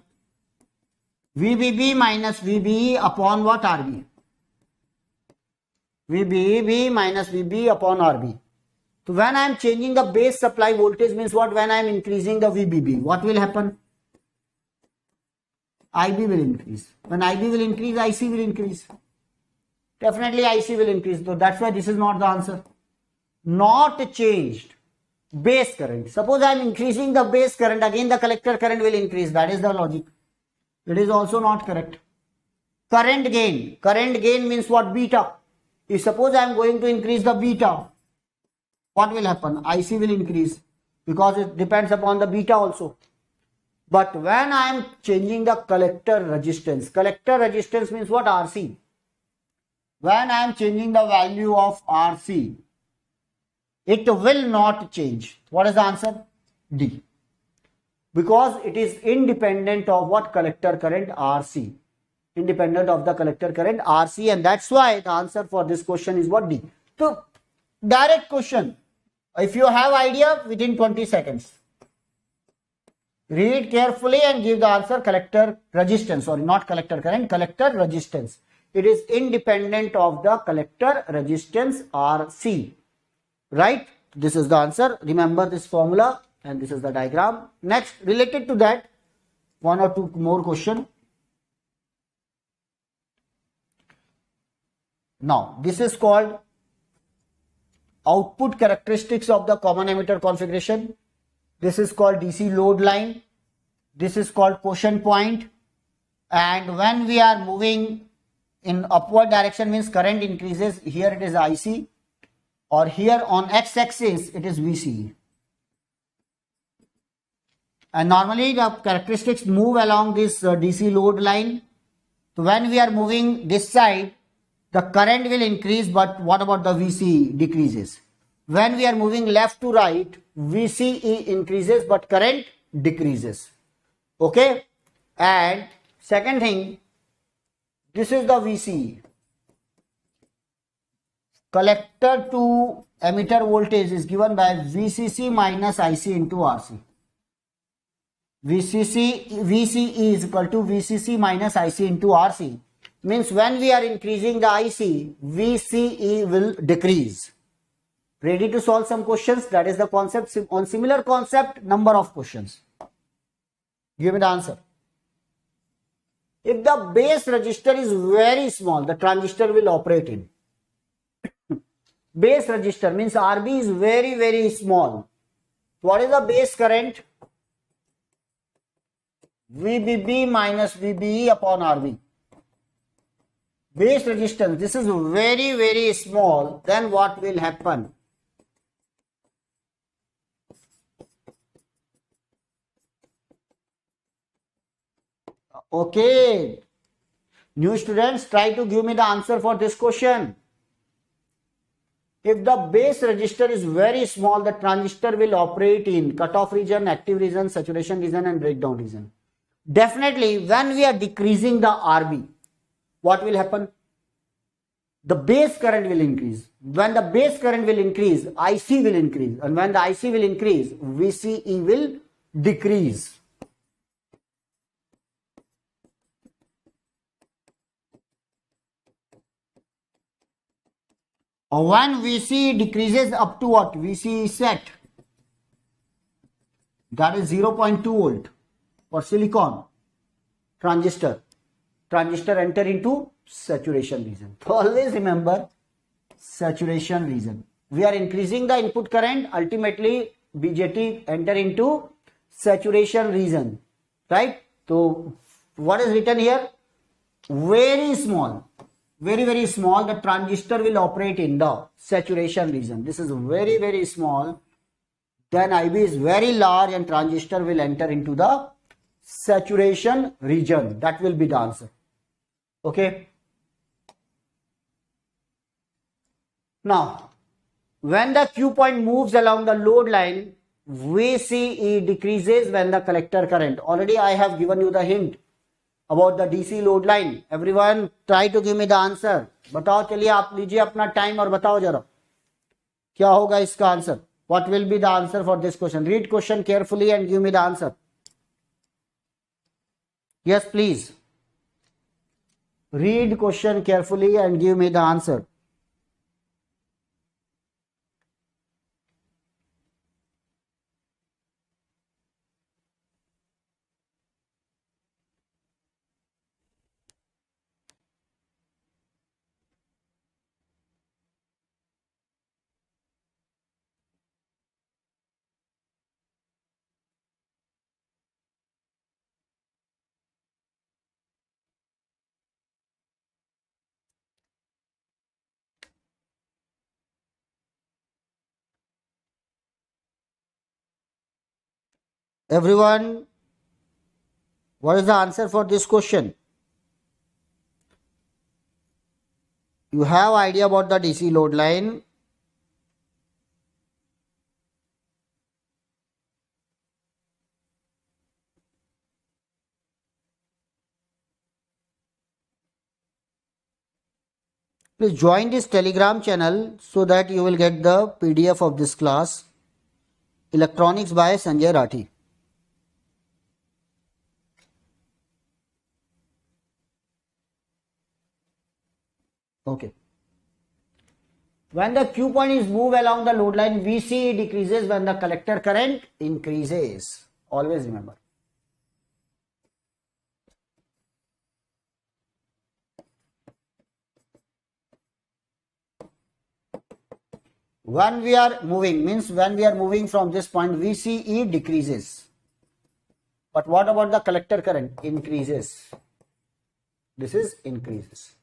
VBB minus VBE upon what? RB. VBB minus VB upon RB. So when I am changing the base supply voltage, means what? When I am increasing the VBB, what will happen? IB will increase. When IB will increase, IC will increase. Definitely IC will increase. So that's why this is not the answer. Not changed base current. Suppose I am increasing the base current, again the collector current will increase. That is the logic. It is also not correct. Current gain. Current gain means what? Beta. If suppose I am going to increase the beta, what will happen? IC will increase because it depends upon the beta also. But when I am changing the collector resistance means what? RC. When I am changing the value of RC, it will not change. What is the answer? D. Because it is independent of what? Collector current? RC. Independent of the collector current RC, and that's why the answer for this question is what? D. So direct question. If you have idea, within 20 seconds. Read carefully and give the answer. Collector resistance, sorry, not collector current, collector resistance. It is independent of the collector resistance RC. Right? This is the answer. Remember this formula and this is the diagram. Next, related to that, one or two more question. Now, this is called output characteristics of the common emitter configuration. This is called DC load line. This is called quotient point. And when we are moving in upward direction, means current increases. Here it is IC, or here on x-axis it is VC. And normally the characteristics move along this DC load line. So when we are moving this side, the current will increase, but what about the VC decreases? When we are moving left to right, VCE increases, but current decreases. Okay? And second thing, this is the VCE. Collector to emitter voltage is given by VCC minus IC into RC. VCE is equal to VCC minus IC into RC. Means when we are increasing the IC, VCE will decrease. Ready to solve some questions? That is the concept. On similar concept, number of questions. Give me the answer. If the base resistor is very small, the transistor will operate in. Base resistor means RB is very, very small. What is the base current? VBB minus VBE upon RB. Base resistance, this is very, very small. Then what will happen? Okay. New students, try to give me the answer for this question. If the base resistor is very small, the transistor will operate in cutoff region, active region, saturation region and breakdown region. Definitely, when we are decreasing the RB, what will happen? The base current will increase. When the base current will increase, IC will increase. And when the IC will increase, VCE will decrease. When VC decreases up to what? VC is set. That is 0.2 volt for silicon transistor. Transistor enter into saturation region. So always remember saturation region. We are increasing the input current. Ultimately, BJT enter into saturation region. Right? So what is written here? Very small. Very, very small, the transistor will operate in the saturation region. This is very, very small. Then IB is very large and transistor will enter into the saturation region. That will be the answer. Okay. Now, when the Q point moves along the load line, VCE decreases when the collector current. Already I have given you the hint about the DC load line. Everyone try to give me the answer. बताओ, चलिए आप लीजिए अपना time और बताओ जरा क्या होगा इसका answer. What will be the answer for this question? Read question carefully and give me the answer. Yes, please. Read question carefully and give me the answer. Everyone, what is the answer for this question? You have idea about the DC load line. Please join this Telegram channel so that you will get the PDF of this class. Electronics by Sanjay Rathi. Okay. When the Q point is moved along the load line, VC decreases when the collector current increases. Always remember. When we are moving, means when we are moving from this point, VCE decreases. But what about the collector current? Increases. This is increases.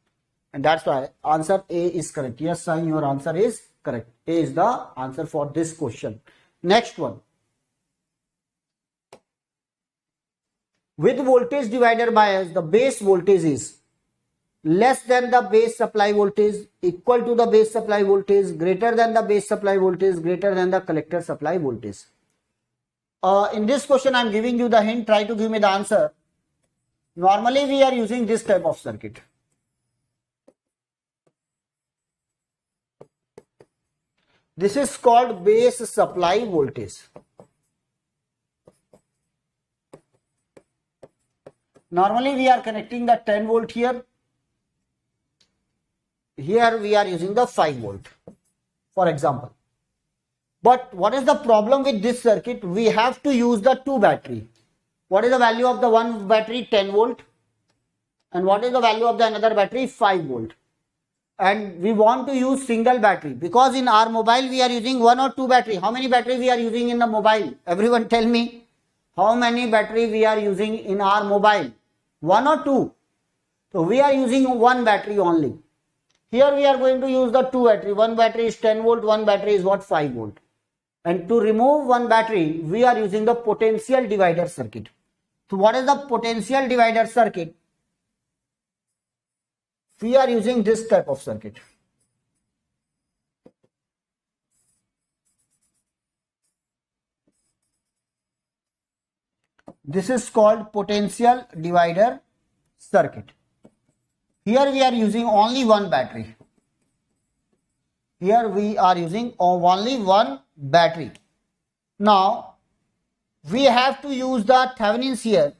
And that's why answer A is correct. Yes, Sai, your answer is correct. A is the answer for this question. Next one. With voltage divider bias, the base voltage is less than the base supply voltage, equal to the base supply voltage, greater than the base supply voltage, greater than the collector supply voltage. In this question, I am giving you the hint. Try to give me the answer. Normally, we are using this type of circuit. This is called base supply voltage. Normally, we are connecting the 10 volt here. Here we are using the 5 volt, for example. But what is the problem with this circuit? We have to use the two battery. What is the value of the one battery? 10 volt. And what is the value of the another battery? 5 volt. And we want to use single battery because in our mobile we are using one or two battery. How many battery we are using in the mobile? Everyone tell me. How many battery we are using in our mobile? One or two? So we are using one battery only. Here we are going to use the two battery. One battery is 10 volt, one battery is what? 5 volt. And to remove one battery, we are using the potential divider circuit. So what is the potential divider circuit? We are using this type of circuit. This is called potential divider circuit. Here we are using only one battery. Here we are using only one battery. Now, we have to use the Thevenin's here.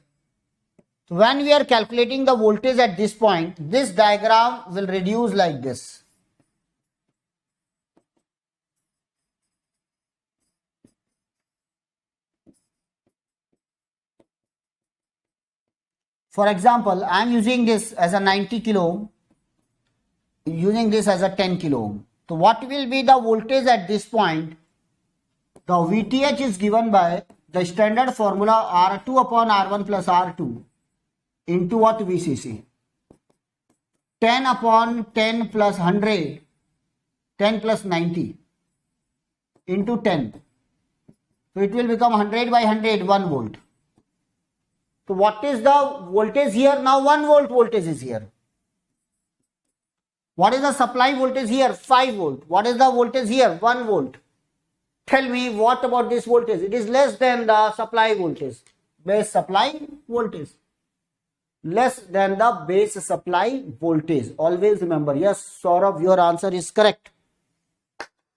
So when we are calculating the voltage at this point, this diagram will reduce like this. For example, I am using this as a 90 kilo ohm, using this as a 10 kilo ohm. So what will be the voltage at this point? The VTH is given by the standard formula R2 upon R1 plus R2 into what? VCC. 10 upon 10 plus 100, 10 plus 90 into 10. So it will become 100 by 100, 1 volt. So what is the voltage here? Now 1 volt voltage is here. What is the supply voltage here? 5 volt. What is the voltage here? 1 volt. Tell me what about this voltage? It is less than the supply voltage. Base supply voltage. Less than the base supply voltage. Always remember. Yes, Saurabh, your answer is correct.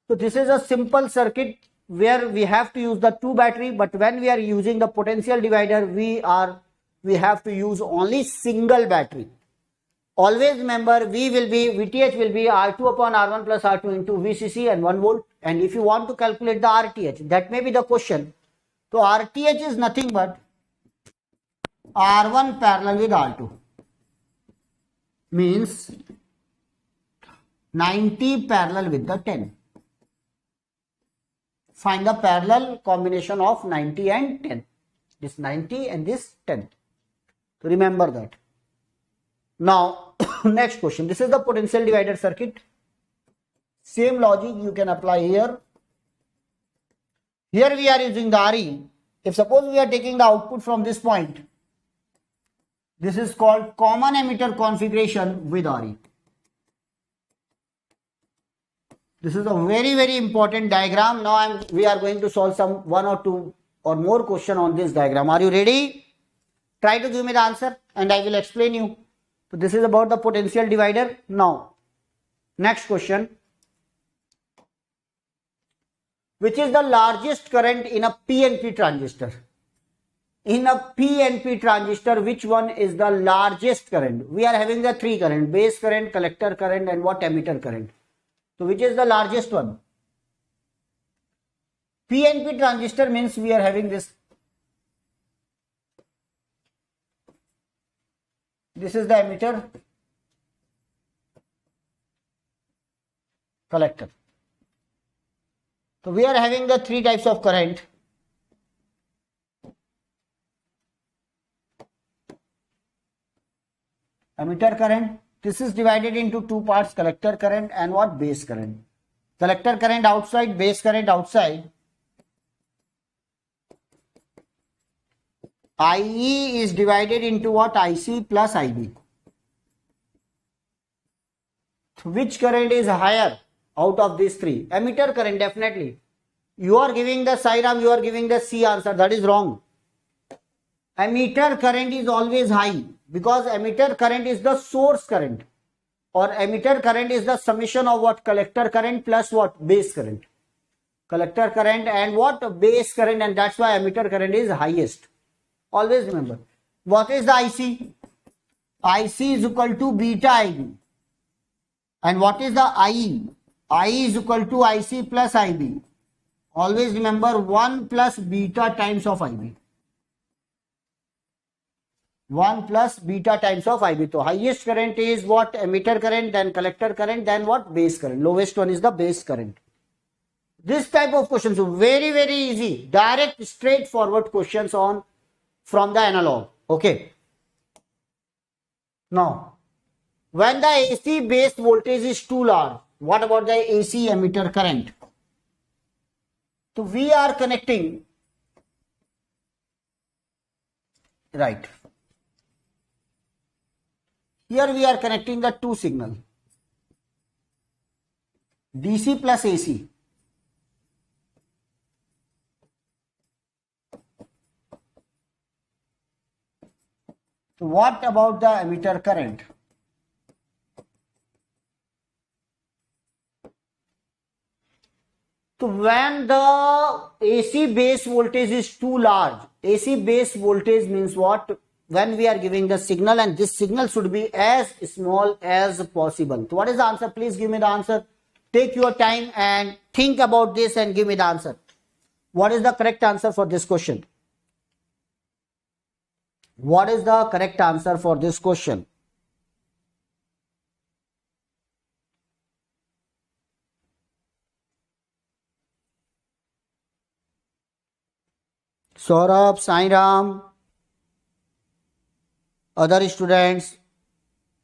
So this is a simple circuit where we have to use the two battery, but when we are using the potential divider, we have to use only single battery. Always remember, VTH will be R2 upon R1 plus R2 into VCC and 1 volt. And if you want to calculate the RTH, that may be the question. So RTH is nothing but R1 parallel with R2. Means 90 parallel with the 10. Find the parallel combination of 90 and 10. This 90 and this 10. So remember that. Now, next question. This is the potential divider circuit. Same logic you can apply here. Here we are using the RE. If suppose we are taking the output from this point, this is called common emitter configuration with RE. This is a very, very important diagram. Now we are going to solve some one or two or more question on this diagram. Are you ready? Try to give me the answer and I will explain you. So this is about the potential divider. Now, next question. Which is the largest current in a PNP transistor? in a PNP transistor, which one is the largest current? We are having the three current: base current, collector current, and what, emitter current. So which is the largest one? PNP transistor means we are having this. This is the emitter, collector. So we are having the three types of current. Emitter current, this is divided into two parts: collector current and what, base current. Collector current outside, base current outside. IE is divided into what, IC plus IB. So which current is higher out of these three? Emitter current, definitely. You are giving the Sairam, you are giving the C answer. That is wrong. Emitter current is always high because emitter current is the source current, or emitter current is the summation of what, collector current plus what, base current. Collector current and what, base current, and that's why emitter current is highest. Always remember. What is the IC? IC is equal to beta IB. And what is the IE? IE is equal to IC plus IB. Always remember 1 plus beta times of IB. 1 plus beta times of IB. So highest current is what, emitter current, then collector current, then what, base current. Lowest one is the base current. This type of questions, very, very easy. Direct, straightforward questions on from the analog. Okay. Now, when the AC base voltage is too large, what about the AC emitter current? So we are connecting, right. Here we are connecting the two signal, DC plus AC. So what about the emitter current? So when the AC base voltage is too large, AC base voltage means what? When we are giving the signal, and this signal should be as small as possible. So what is the answer? Please give me the answer. Take your time and think about this and give me the answer. What is the correct answer for this question? What is the correct answer for this question? Saurabh, Sairam, other students,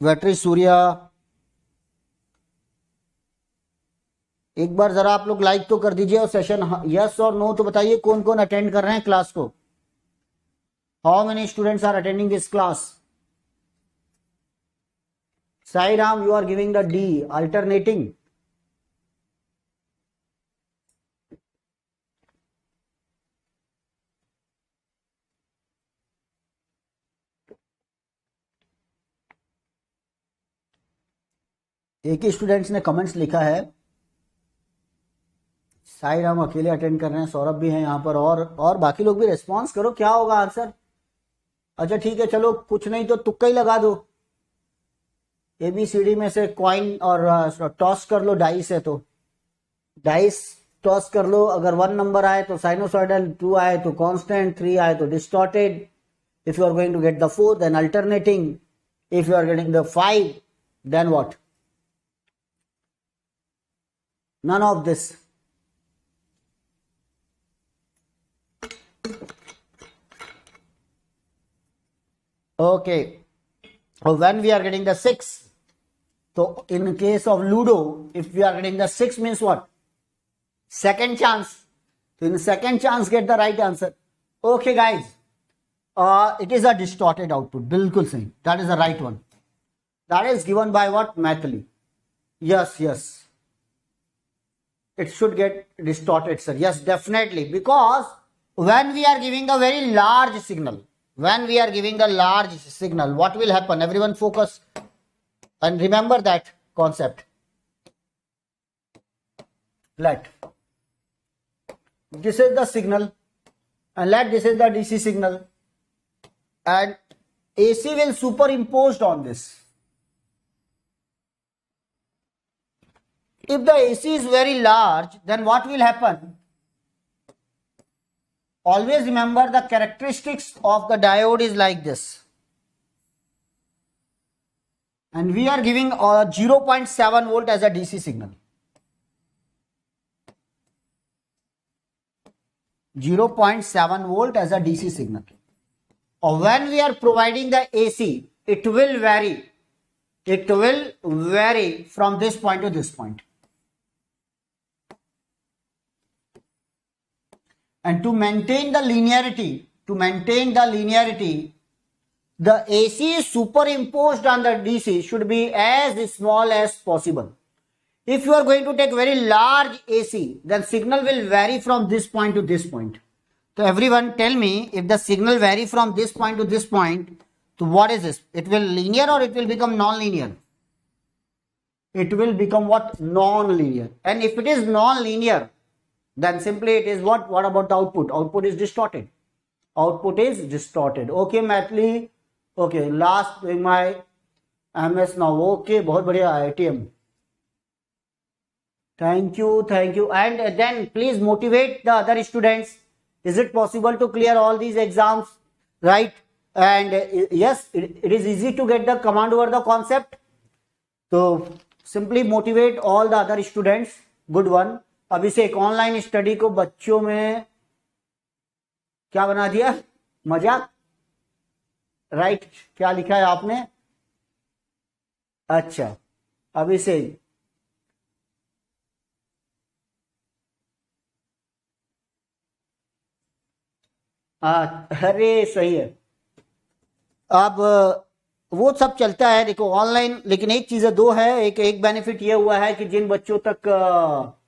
Vetri Surya. एक बार जरा आप लोग like तो कर दीजिए और session yes और no तो बताइए कौन कौन अटेंड कर रहे हैं क्लास को. How many students are attending this class? Sai Ram, you are giving the D, alternating. एक ही स्टूडेंट्स ने कमेंट्स लिखा है, साई राम अकेले अटेंड कर रहे हैं, सौरभ भी हैं यहाँ पर, और बाकी लोग भी रेस्पॉन्स करो. क्या होगा आंसर? अच्छा ठीक है, चलो कुछ नहीं तो तुक्का ही लगा दो. ABCD में से कॉइन और टॉस कर लो डाइस है तो डाइस टॉस कर लो. अगर 1 नंबर आए तो साइनोसॉइडल, 2 आए तो कांस्टेंट, 3 आए तो distorted. If you are going to get the 4 then alternating. If you are getting the 5 then what? None of this. Okay. When we are getting the 6, so in case of Ludo, if we are getting the 6 means what? Second chance. So in second chance get the right answer. Okay guys. It is a distorted output. Bilkul sahi. That is the right one. That is given by what? Mathly. Yes, yes. It should get distorted, sir. Yes, definitely. Because when we are giving a very large signal, what will happen? Everyone focus and remember that concept. Let this is the signal and let this is the DC signal. and AC will superimposed on this. If the AC is very large, then what will happen? Always remember the characteristics of the diode is like this. And we are giving a 0.7 volt as a DC signal. 0.7 volt as a DC signal. Or when we are providing the AC, it will vary. It will vary from this point to this point. And to maintain the linearity, the AC superimposed on the DC should be as small as possible. If you are going to take very large AC, then signal will vary from this point to this point. So everyone tell me, if the signal vary from this point to this point, so what is this? It will linear or it will become non-linear? It will become what? Non-linear. And if it is non-linear, then simply it is what? What about the output? Output is distorted. Output is distorted. Okay, Mathli. Okay, last doing my MS now. Okay, बहुत बढ़िया IITM. Thank you. And then please motivate the other students. Is it possible to clear all these exams? Right? And yes, it is easy to get the command over the concept. So simply motivate all the other students. Good one. अभी से एक online study को बच्चों में क्या बना दिया? मजाक. राइट? क्या लिखा है आपने? अच्छा, अभी से अरे सही है. अब वो सब चलता है देखो ऑनलाइन, लेकिन एक चीज दो है. एक बेनिफिट ये हुआ है कि जिन बच्चों तक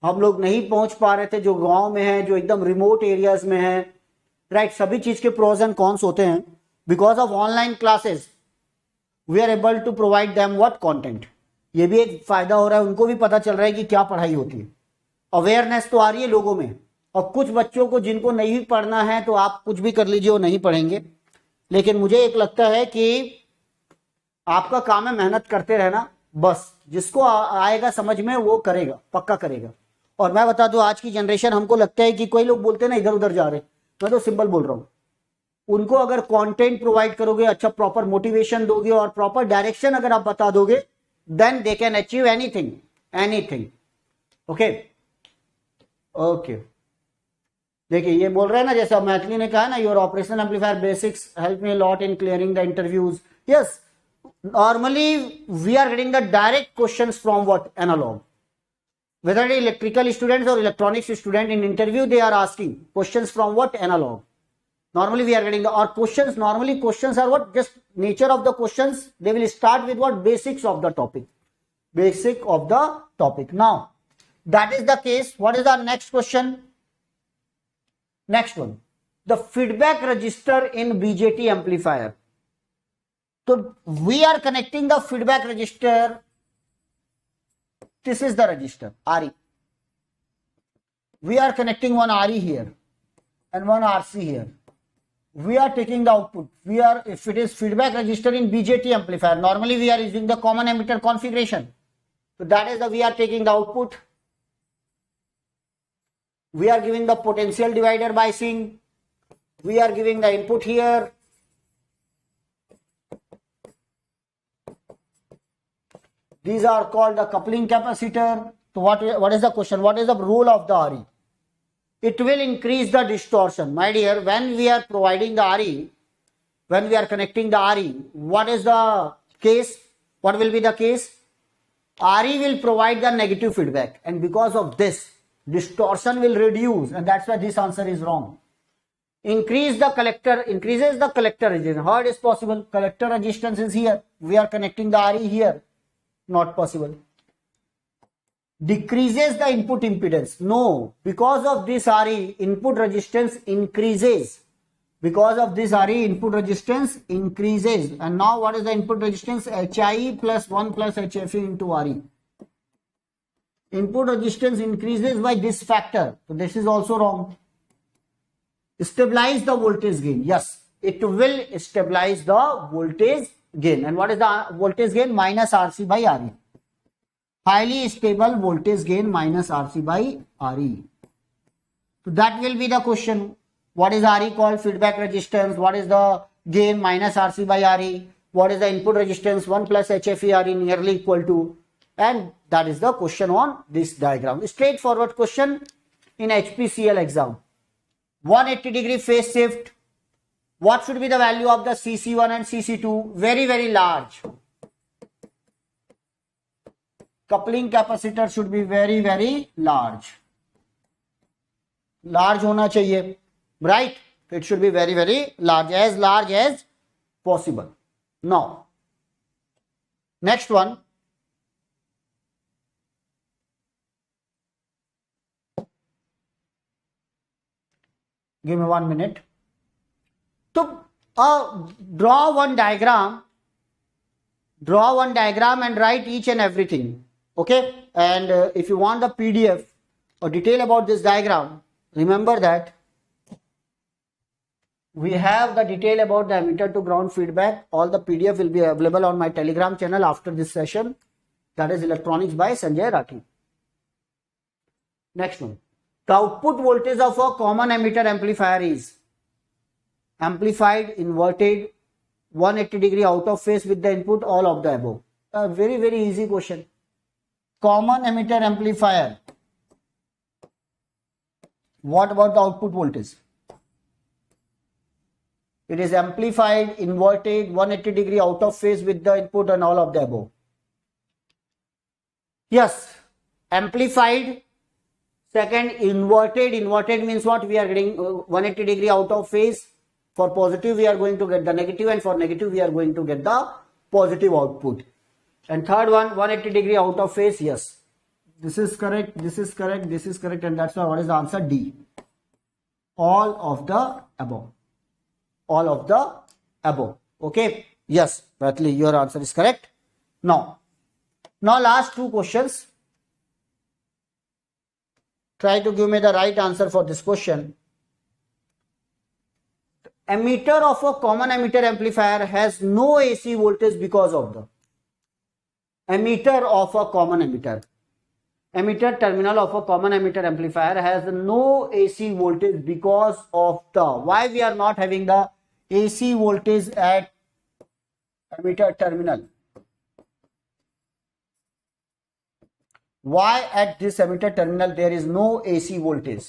हम लोग नहीं पहुंच पा रहे थे, जो गांव में है, जो एकदम रिमोट एरियाज में है, राइट, सभी चीज के प्रोज एंड कॉन्स होते हैं. Because of online classes we are able to provide them what content. ये भी एक फायदा हो रहा है, उनको भी पता चल रहा है कि क्या पढ़ाई होती है. अवेयरनेस तो आ रही है लोगों में. और कुछ बच्चों को जिनको नहीं पढ़ना है तो आप कुछ भी कर लीजिए, वो नहीं पढ़ेंगे. लेकिन मुझे एक लगता है कि आपका काम है मेहनत करते रहना. बस जिसको आएगा समझ में वो करेगा, पक्का करेगा. और मैं बता दूं, आज की जनरेशन, हमको लगता है कि कोई लोग बोलते हैं ना इधर उधर जा रहे, मैं तो सिंपल बोल रहा हूं. उनको अगर कंटेंट प्रोवाइड करोगे, अच्छा प्रॉपर मोटिवेशन दोगे और प्रॉपर डायरेक्शन अगर आप बता दोगे, then they can achieve anything. Okay. देखिए ये बोल रहे हैं ना, जैसा मैथली ने कहा ना, your operational amplifier basics help me lot in clearing the interviews. Yes, normally we are getting the direct questions from what? Analog. Whether it is electrical students or electronics student, in interview they are asking questions from what? Analog. Normally we are getting the, or questions, normally questions are what? Just nature of the questions, they will start with what? Basics of the topic. Basic of the topic. Now, that is the case. What is our next question? Next one. The feedback register in BJT amplifier. So we are connecting the feedback register. This is the register, RE. We are connecting one RE here and one RC here. We are taking the output. If it is feedback register in BJT amplifier, normally we are using the common emitter configuration. So that is we are taking the output. We are giving the potential divider biasing. We are giving the input here. These are called the coupling capacitor. So what is the question? What is the role of the RE? It will increase the distortion. My dear, when we are providing the RE, when we are connecting the RE, what is the case? What will be the case? RE will provide the negative feedback, and because of this, distortion will reduce, and that's why this answer is wrong. Increases the collector resistance. How it is possible? Collector resistance is here. We are connecting the RE here. Not possible. Decreases the input impedance. No, because of this RE, input resistance increases. Because of this RE, input resistance increases. And now what is the input resistance? HI plus 1 plus HFE into RE. Input resistance increases by this factor. So this is also wrong. Stabilize the voltage gain. Yes, it will stabilize the voltage gain. And what is the voltage gain? Minus RC by RE. Highly stable voltage gain minus RC by RE. So that will be the question. What is RE called? Feedback resistance. What is the gain? Minus RC by RE. What is the input resistance? 1 plus HFE RE nearly equal to. And that is the question on this diagram. Straightforward question in HPCL exam. 180-degree phase shift. What should be the value of the CC1 and CC2? Very, very large. Coupling capacitor should be very, very large. Large होना चाहिए, right? It should be very, very large as possible. Now, next one. Give me 1 minute. So, draw one diagram and write each and everything. Okay. And if you want the PDF or detail about this diagram, remember that we have the detail about the emitter to ground feedback. All the PDF will be available on my Telegram channel after this session. That is Electronics by Sanjay Rathi. Next one. The output voltage of a common emitter amplifier is amplified, inverted, 180-degree out of phase with the input, all of the above. A very, very easy question. Common emitter amplifier. What about the output voltage? It is amplified, inverted, 180-degree out of phase with the input and all of the above. Yes, amplified. Second, inverted. Inverted means what? We are getting 180-degree out of phase. For positive, we are going to get the negative, and for negative, we are going to get the positive output. And third one, 180-degree out of phase. Yes, this is correct, this is correct, this is correct, and that's why what is the answer? D. All of the above. All of the above. Okay. Yes, Bradley, your answer is correct. Now last two questions. Try to give me the right answer for this question. Emitter of a common emitter amplifier has no AC voltage because of the emitter of a common emitter. Emitter terminal of a common emitter amplifier has no AC voltage because of the. Why we are not having the AC voltage at emitter terminal? Why at this emitter terminal there is no AC voltage?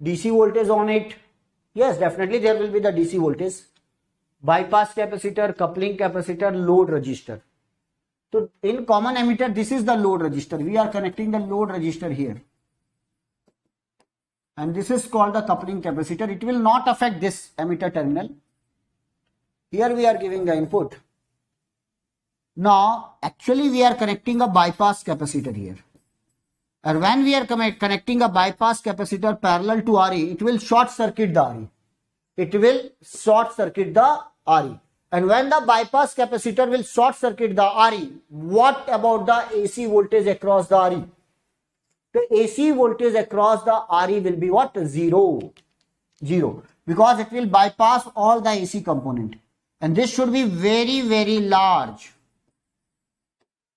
DC voltage on it? Yes, definitely there will be the DC voltage. Bypass capacitor, coupling capacitor, load resistor. So in common emitter, this is the load resistor. We are connecting the load resistor here. And this is called the coupling capacitor. It will not affect this emitter terminal. Here we are giving the input. Now, actually we are connecting a bypass capacitor here. And when we are connecting a bypass capacitor parallel to RE, it will short circuit the RE. It will short circuit the RE. And when the bypass capacitor will short circuit the RE, what about the AC voltage across the RE? The AC voltage across the RE will be what? Zero. Because it will bypass all the AC component. And this should be very, very large.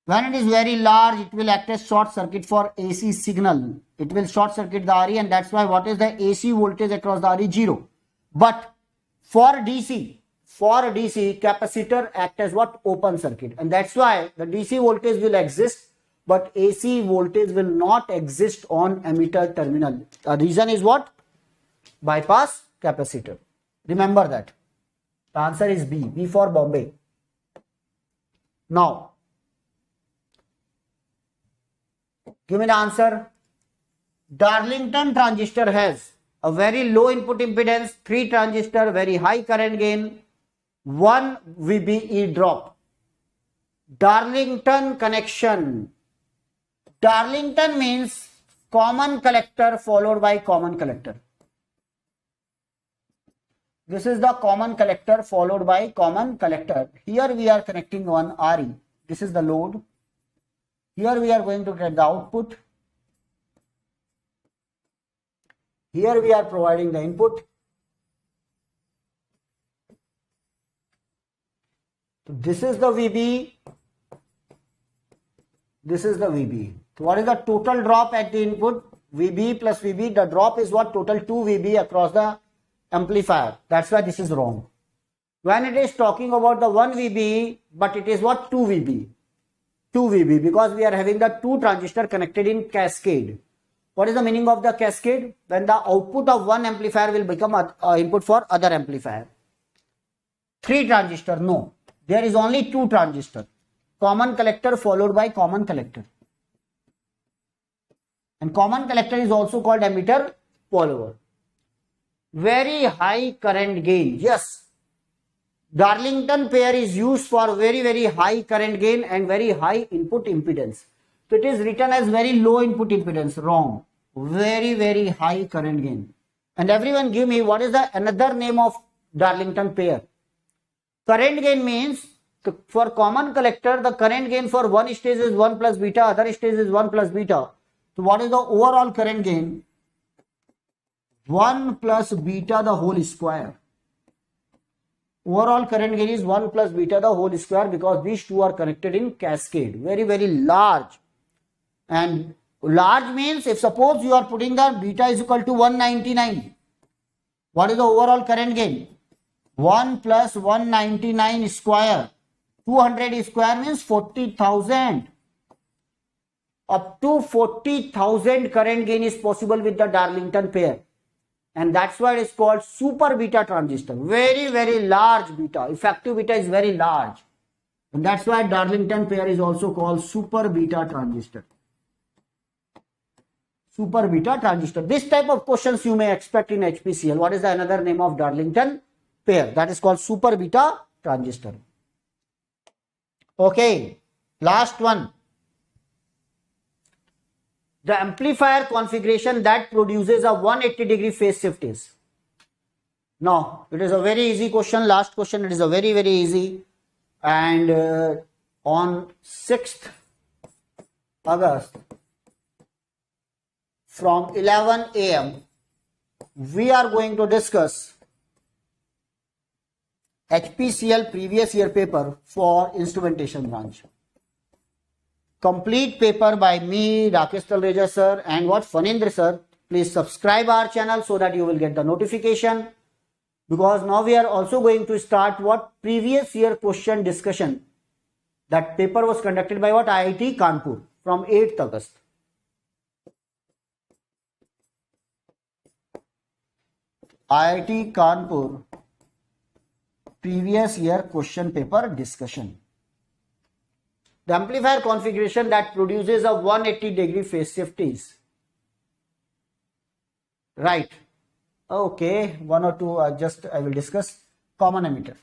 When it is very large, it will act as short circuit for AC signal. It will short circuit the RE, and that's why what is the AC voltage across the RE? 0. But for DC capacitor act as what? Open circuit. And that's why the DC voltage will exist, but AC voltage will not exist on emitter terminal. The reason is what? Bypass capacitor. Remember that. The answer is B. B for Bombay. Now, give me the answer. Darlington transistor has a very low input impedance, 3 transistor, very high current gain, 1 VBE drop. Darlington connection. Darlington means common collector followed by common collector. This is the common collector followed by common collector. Here we are connecting one RE. This is the load. Here we are going to get the output. Here we are providing the input. This is the VB. This is the VB. So what is the total drop at the input? VB plus VB. The drop is what? Total 2 VB across the amplifier. That's why this is wrong. When it is talking about the 1 VB, but it is what? 2 VB. 2 VB, because we are having the 2 transistor connected in cascade. What is the meaning of the cascade? When the output of one amplifier will become input for other amplifier. 3 transistor, no. There is only 2 transistor. Common collector followed by common collector. And common collector is also called emitter follower. Very high current gain. Yes. Darlington pair is used for very high current gain and very high input impedance. So it is written as very low input impedance. Wrong. Very high current gain. And everyone give me what is the another name of Darlington pair. Current gain means for common collector the current gain for one stage is 1 plus beta, other stage is 1 plus beta. So what is the overall current gain? 1 plus beta the whole square. Overall current gain is 1 plus beta the whole square, because these two are connected in cascade. Very large. And large means if suppose you are putting the beta is equal to 199. What is the overall current gain? 1 plus 199 square. 200 square means 40,000. Up to 40,000 current gain is possible with the Darlington pair. And that's why it is called super beta transistor. Very large beta. Effective beta is very large. And that's why Darlington pair is also called super beta transistor. Super beta transistor. This type of questions you may expect in HPCL. What is the another name of Darlington pair? That is called super beta transistor. Okay. Last one. The amplifier configuration that produces a 180-degree phase shift is. Now, it is a very easy question. Last question, it is a very easy. And on 6th August from 11 a.m. we are going to discuss HPCL previous year paper for instrumentation branch. Complete paper by me, Rakesh Talreja sir, and what Fanindra sir. Please subscribe our channel so that you will get the notification, because now we are also going to start what previous year question discussion. That paper was conducted by what IIT Kanpur from 8th August. IIT Kanpur previous year question paper discussion. The amplifier configuration that produces a 180-degree phase shift is. Right. Okay. One or two I will discuss. Common emitter.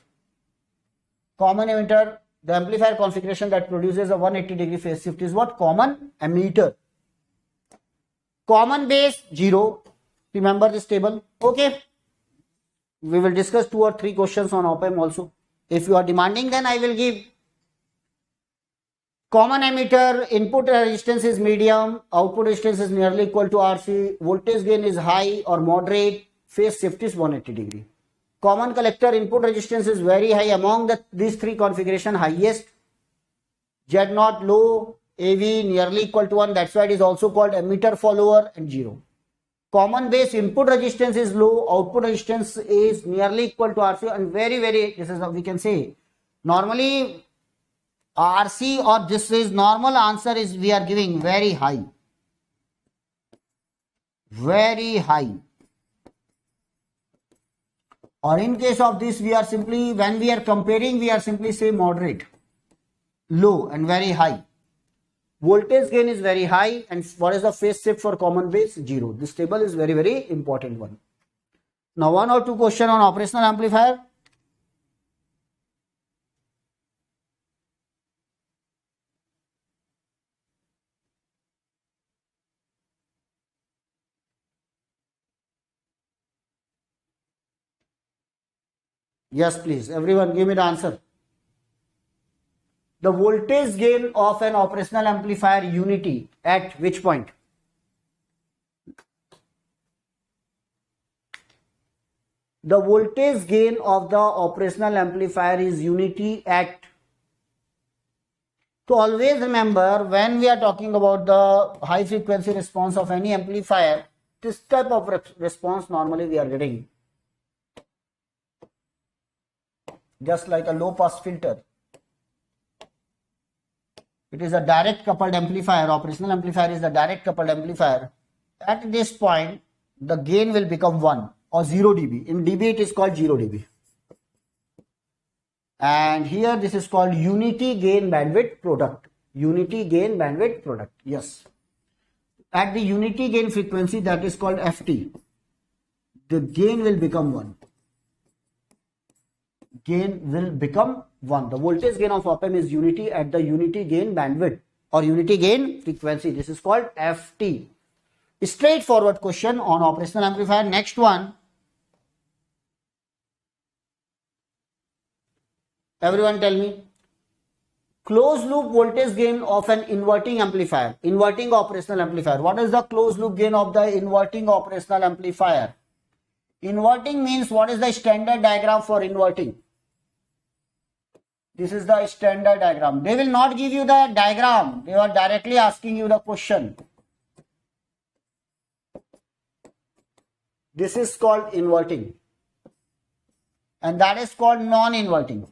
Common emitter. The amplifier configuration that produces a 180-degree phase shift is what? Common emitter. Common base 0. Remember this table. Okay. We will discuss 2 or 3 questions on op-amp also. If you are demanding, then I will give. Common emitter, input resistance is medium, output resistance is nearly equal to RC, voltage gain is high or moderate, phase shift is 180 degree. Common collector, input resistance is very high, among these 3 configuration highest, Z0 low, AV nearly equal to 1, that's why it is also called emitter follower, and 0. Common base, input resistance is low, output resistance is nearly equal to RC, and very, this is how we can say, normally RC or this is normal answer is we are giving very high. Very high. Or in case of this, we are simply, when we are comparing, we are simply say moderate, low and very high. Voltage gain is very high, and what is the phase shift for common base? 0. This table is very important one. Now 1 or 2 question on operational amplifier. Yes, please. Everyone give me the answer. The voltage gain of an operational amplifier unity at which point? the voltage gain of the operational amplifier is unity at. So always remember, when we are talking about the high frequency response of any amplifier, this type of response normally we are getting. Just like a low pass filter. It is a direct coupled amplifier. Operational amplifier is the direct coupled amplifier. At this point, the gain will become 1 or 0 dB. In dB, it is called 0 dB. And here, this is called unity gain bandwidth product. Unity gain bandwidth product. Yes. At the unity gain frequency, that is called FT, the gain will become 1. Gain will become 1. The voltage gain of op-amp is unity at the unity gain bandwidth or unity gain frequency. This is called FT. Straightforward question on operational amplifier. Next one. Everyone tell me. Closed loop voltage gain of an inverting amplifier. Inverting operational amplifier. What is the closed loop gain of the inverting operational amplifier? Inverting means what is the standard diagram for inverting? This is the standard diagram. They will not give you the diagram. They are directly asking you the question. This is called inverting. And that is called non-inverting.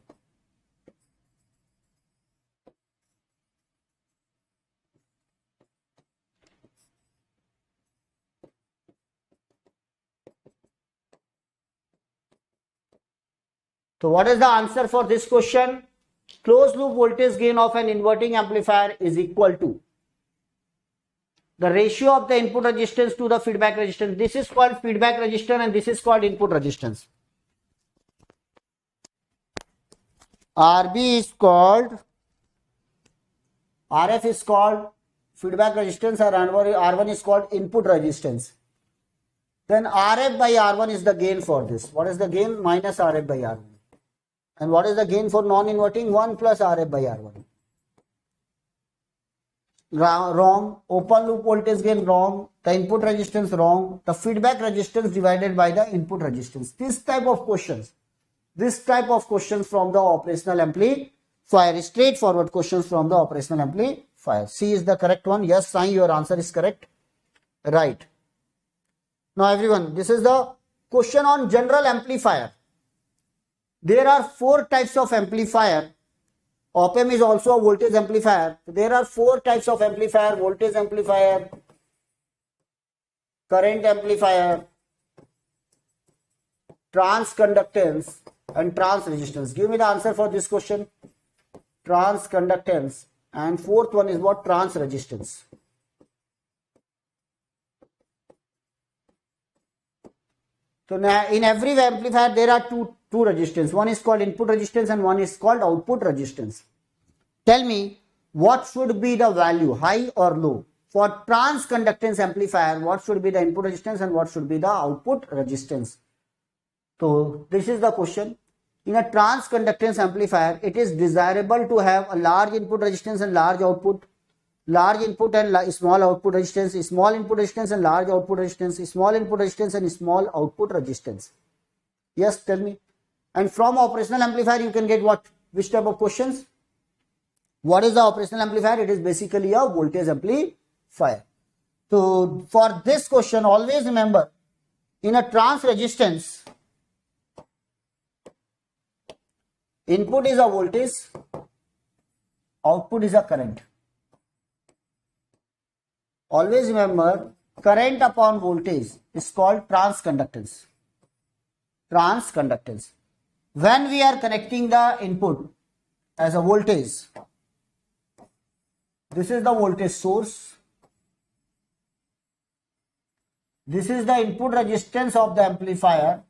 So what is the answer for this question? Closed loop voltage gain of an inverting amplifier is equal to the ratio of the input resistance to the feedback resistance. This is called feedback resistance and this is called input resistance. RB is called, RF is called feedback resistance or R1 is called input resistance. Then RF by R1 is the gain for this. What is the gain? Minus RF by R1. And what is the gain for non-inverting? 1 plus RF by R1. Wrong. Open loop voltage gain wrong. The input resistance wrong. The feedback resistance divided by the input resistance. This type of questions from the operational amplifier. Straightforward questions from the operational amplifier. C is the correct one. Yes, Sai, your answer is correct. Right. Now everyone, this is the question on general amplifier. There are 4 types of amplifier. Op-amp is also a voltage amplifier. There are 4 types of amplifier: voltage amplifier, current amplifier, transconductance, and transresistance. Give me the answer for this question. Transconductance, and 4th one is what? Transresistance. So now in every amplifier there are two resistance. One is called input resistance and one is called output resistance. Tell me what should be the value, high or low? For transconductance amplifier, what should be the input resistance and what should be the output resistance? So this is the question. In a transconductance amplifier, it is desirable to have a large input resistance and large output. Large input and small output resistance, small input resistance and large output resistance, small input resistance and small output resistance. Yes, tell me. And from operational amplifier, you can get what? Which type of questions? What is the operational amplifier? It is basically a voltage amplifier. So for this question, always remember, in a trans resistance, input is a voltage, output is a current. Always remember, current upon voltage is called transconductance. Transconductance. When we are connecting the input as a voltage, this is the voltage source. This is the input resistance of the amplifier.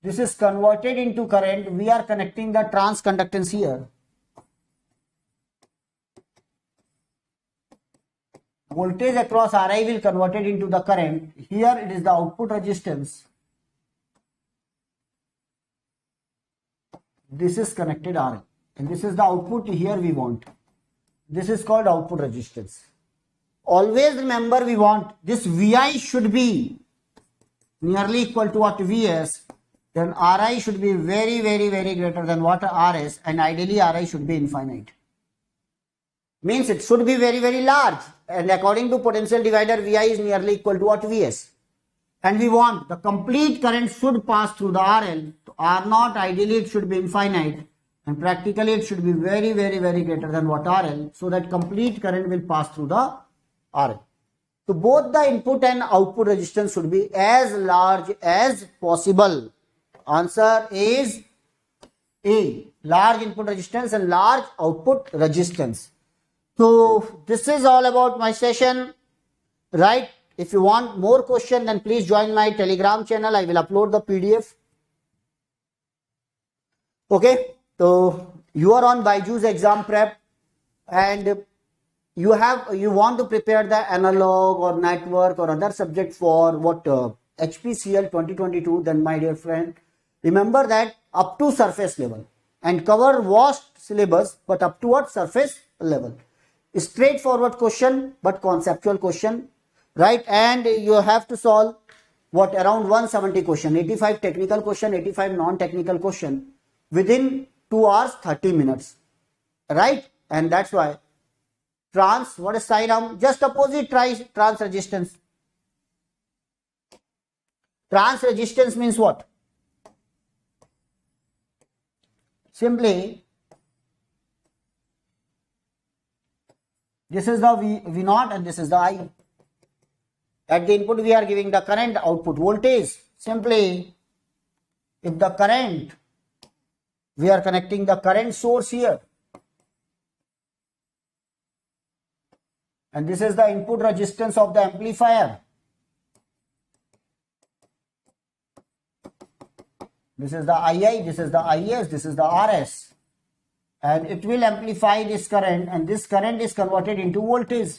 This is converted into current. We are connecting the transconductance here. Voltage across Ri will convert it into the current. Here it is the output resistance. This is connected Ri. And this is the output here we want. This is called output resistance. Always remember, we want this Vi should be nearly equal to what Vs, then Ri should be very greater than what Rs, and ideally Ri should be infinite. Means it should be very large, and according to potential divider, Vi is nearly equal to what Vs. And we want the complete current should pass through the RL. So R0 ideally it should be infinite, and practically it should be very greater than what RL, so that complete current will pass through the RL. So both the input and output resistance should be as large as possible. Answer is A. Large input resistance and large output resistance. So this is all about my session, right? If you want more question, then please join my Telegram channel. I will upload the PDF. Okay, so you are on BYJU'S exam prep, and you want to prepare the analog or network or other subject for what HPCL 2022. Then my dear friend, remember that up to surface level, and cover vast syllabus, but up to what surface level. Straightforward question, but conceptual question, right? And you have to solve what around 170 question, 85 technical question, 85 non-technical question within 2 hours 30 minutes, right? And that's why trans, what is Sairam? Just opposite trans resistance. Trans resistance means what? Simply, this is the V0 and this is the I. At the input we are giving the current, output voltage. Simply, if the current, we are connecting the current source here, and this is the input resistance of the amplifier. This is the II, this is the IS, this is the RS. And it will amplify this current, and this current is converted into voltage.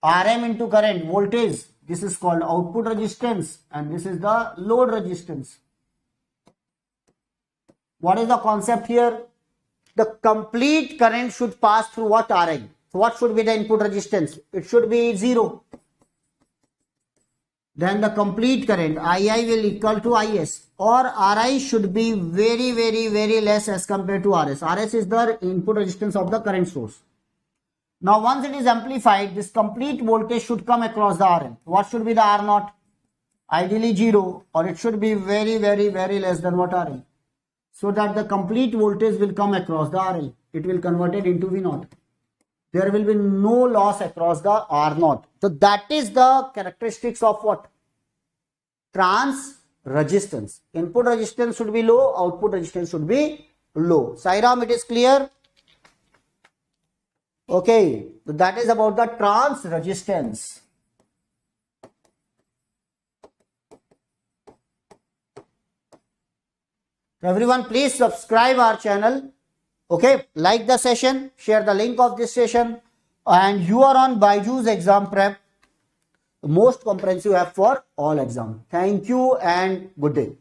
RM into current, voltage. This is called output resistance, and this is the load resistance. What is the concept here? The complete current should pass through what? Rn. So what should be the input resistance? It should be 0. Then the complete current II will equal to IS, or Ri should be very less as compared to RS. RS is the input resistance of the current source. Now once it is amplified, this complete voltage should come across the RL. What should be the R0? Ideally 0, or it should be very less than what RL, so that the complete voltage will come across the RL. It will convert it into V0. There will be no loss across the R0. So that is the characteristics of what? Trans resistance. Input resistance should be low, output resistance should be low. Sairam, it is clear? Okay, so that is about the trans resistance. Everyone, please subscribe our channel. Okay, like the session, share the link of this session, and you are on BYJU'S exam prep, the most comprehensive app for all exam. Thank you and good day.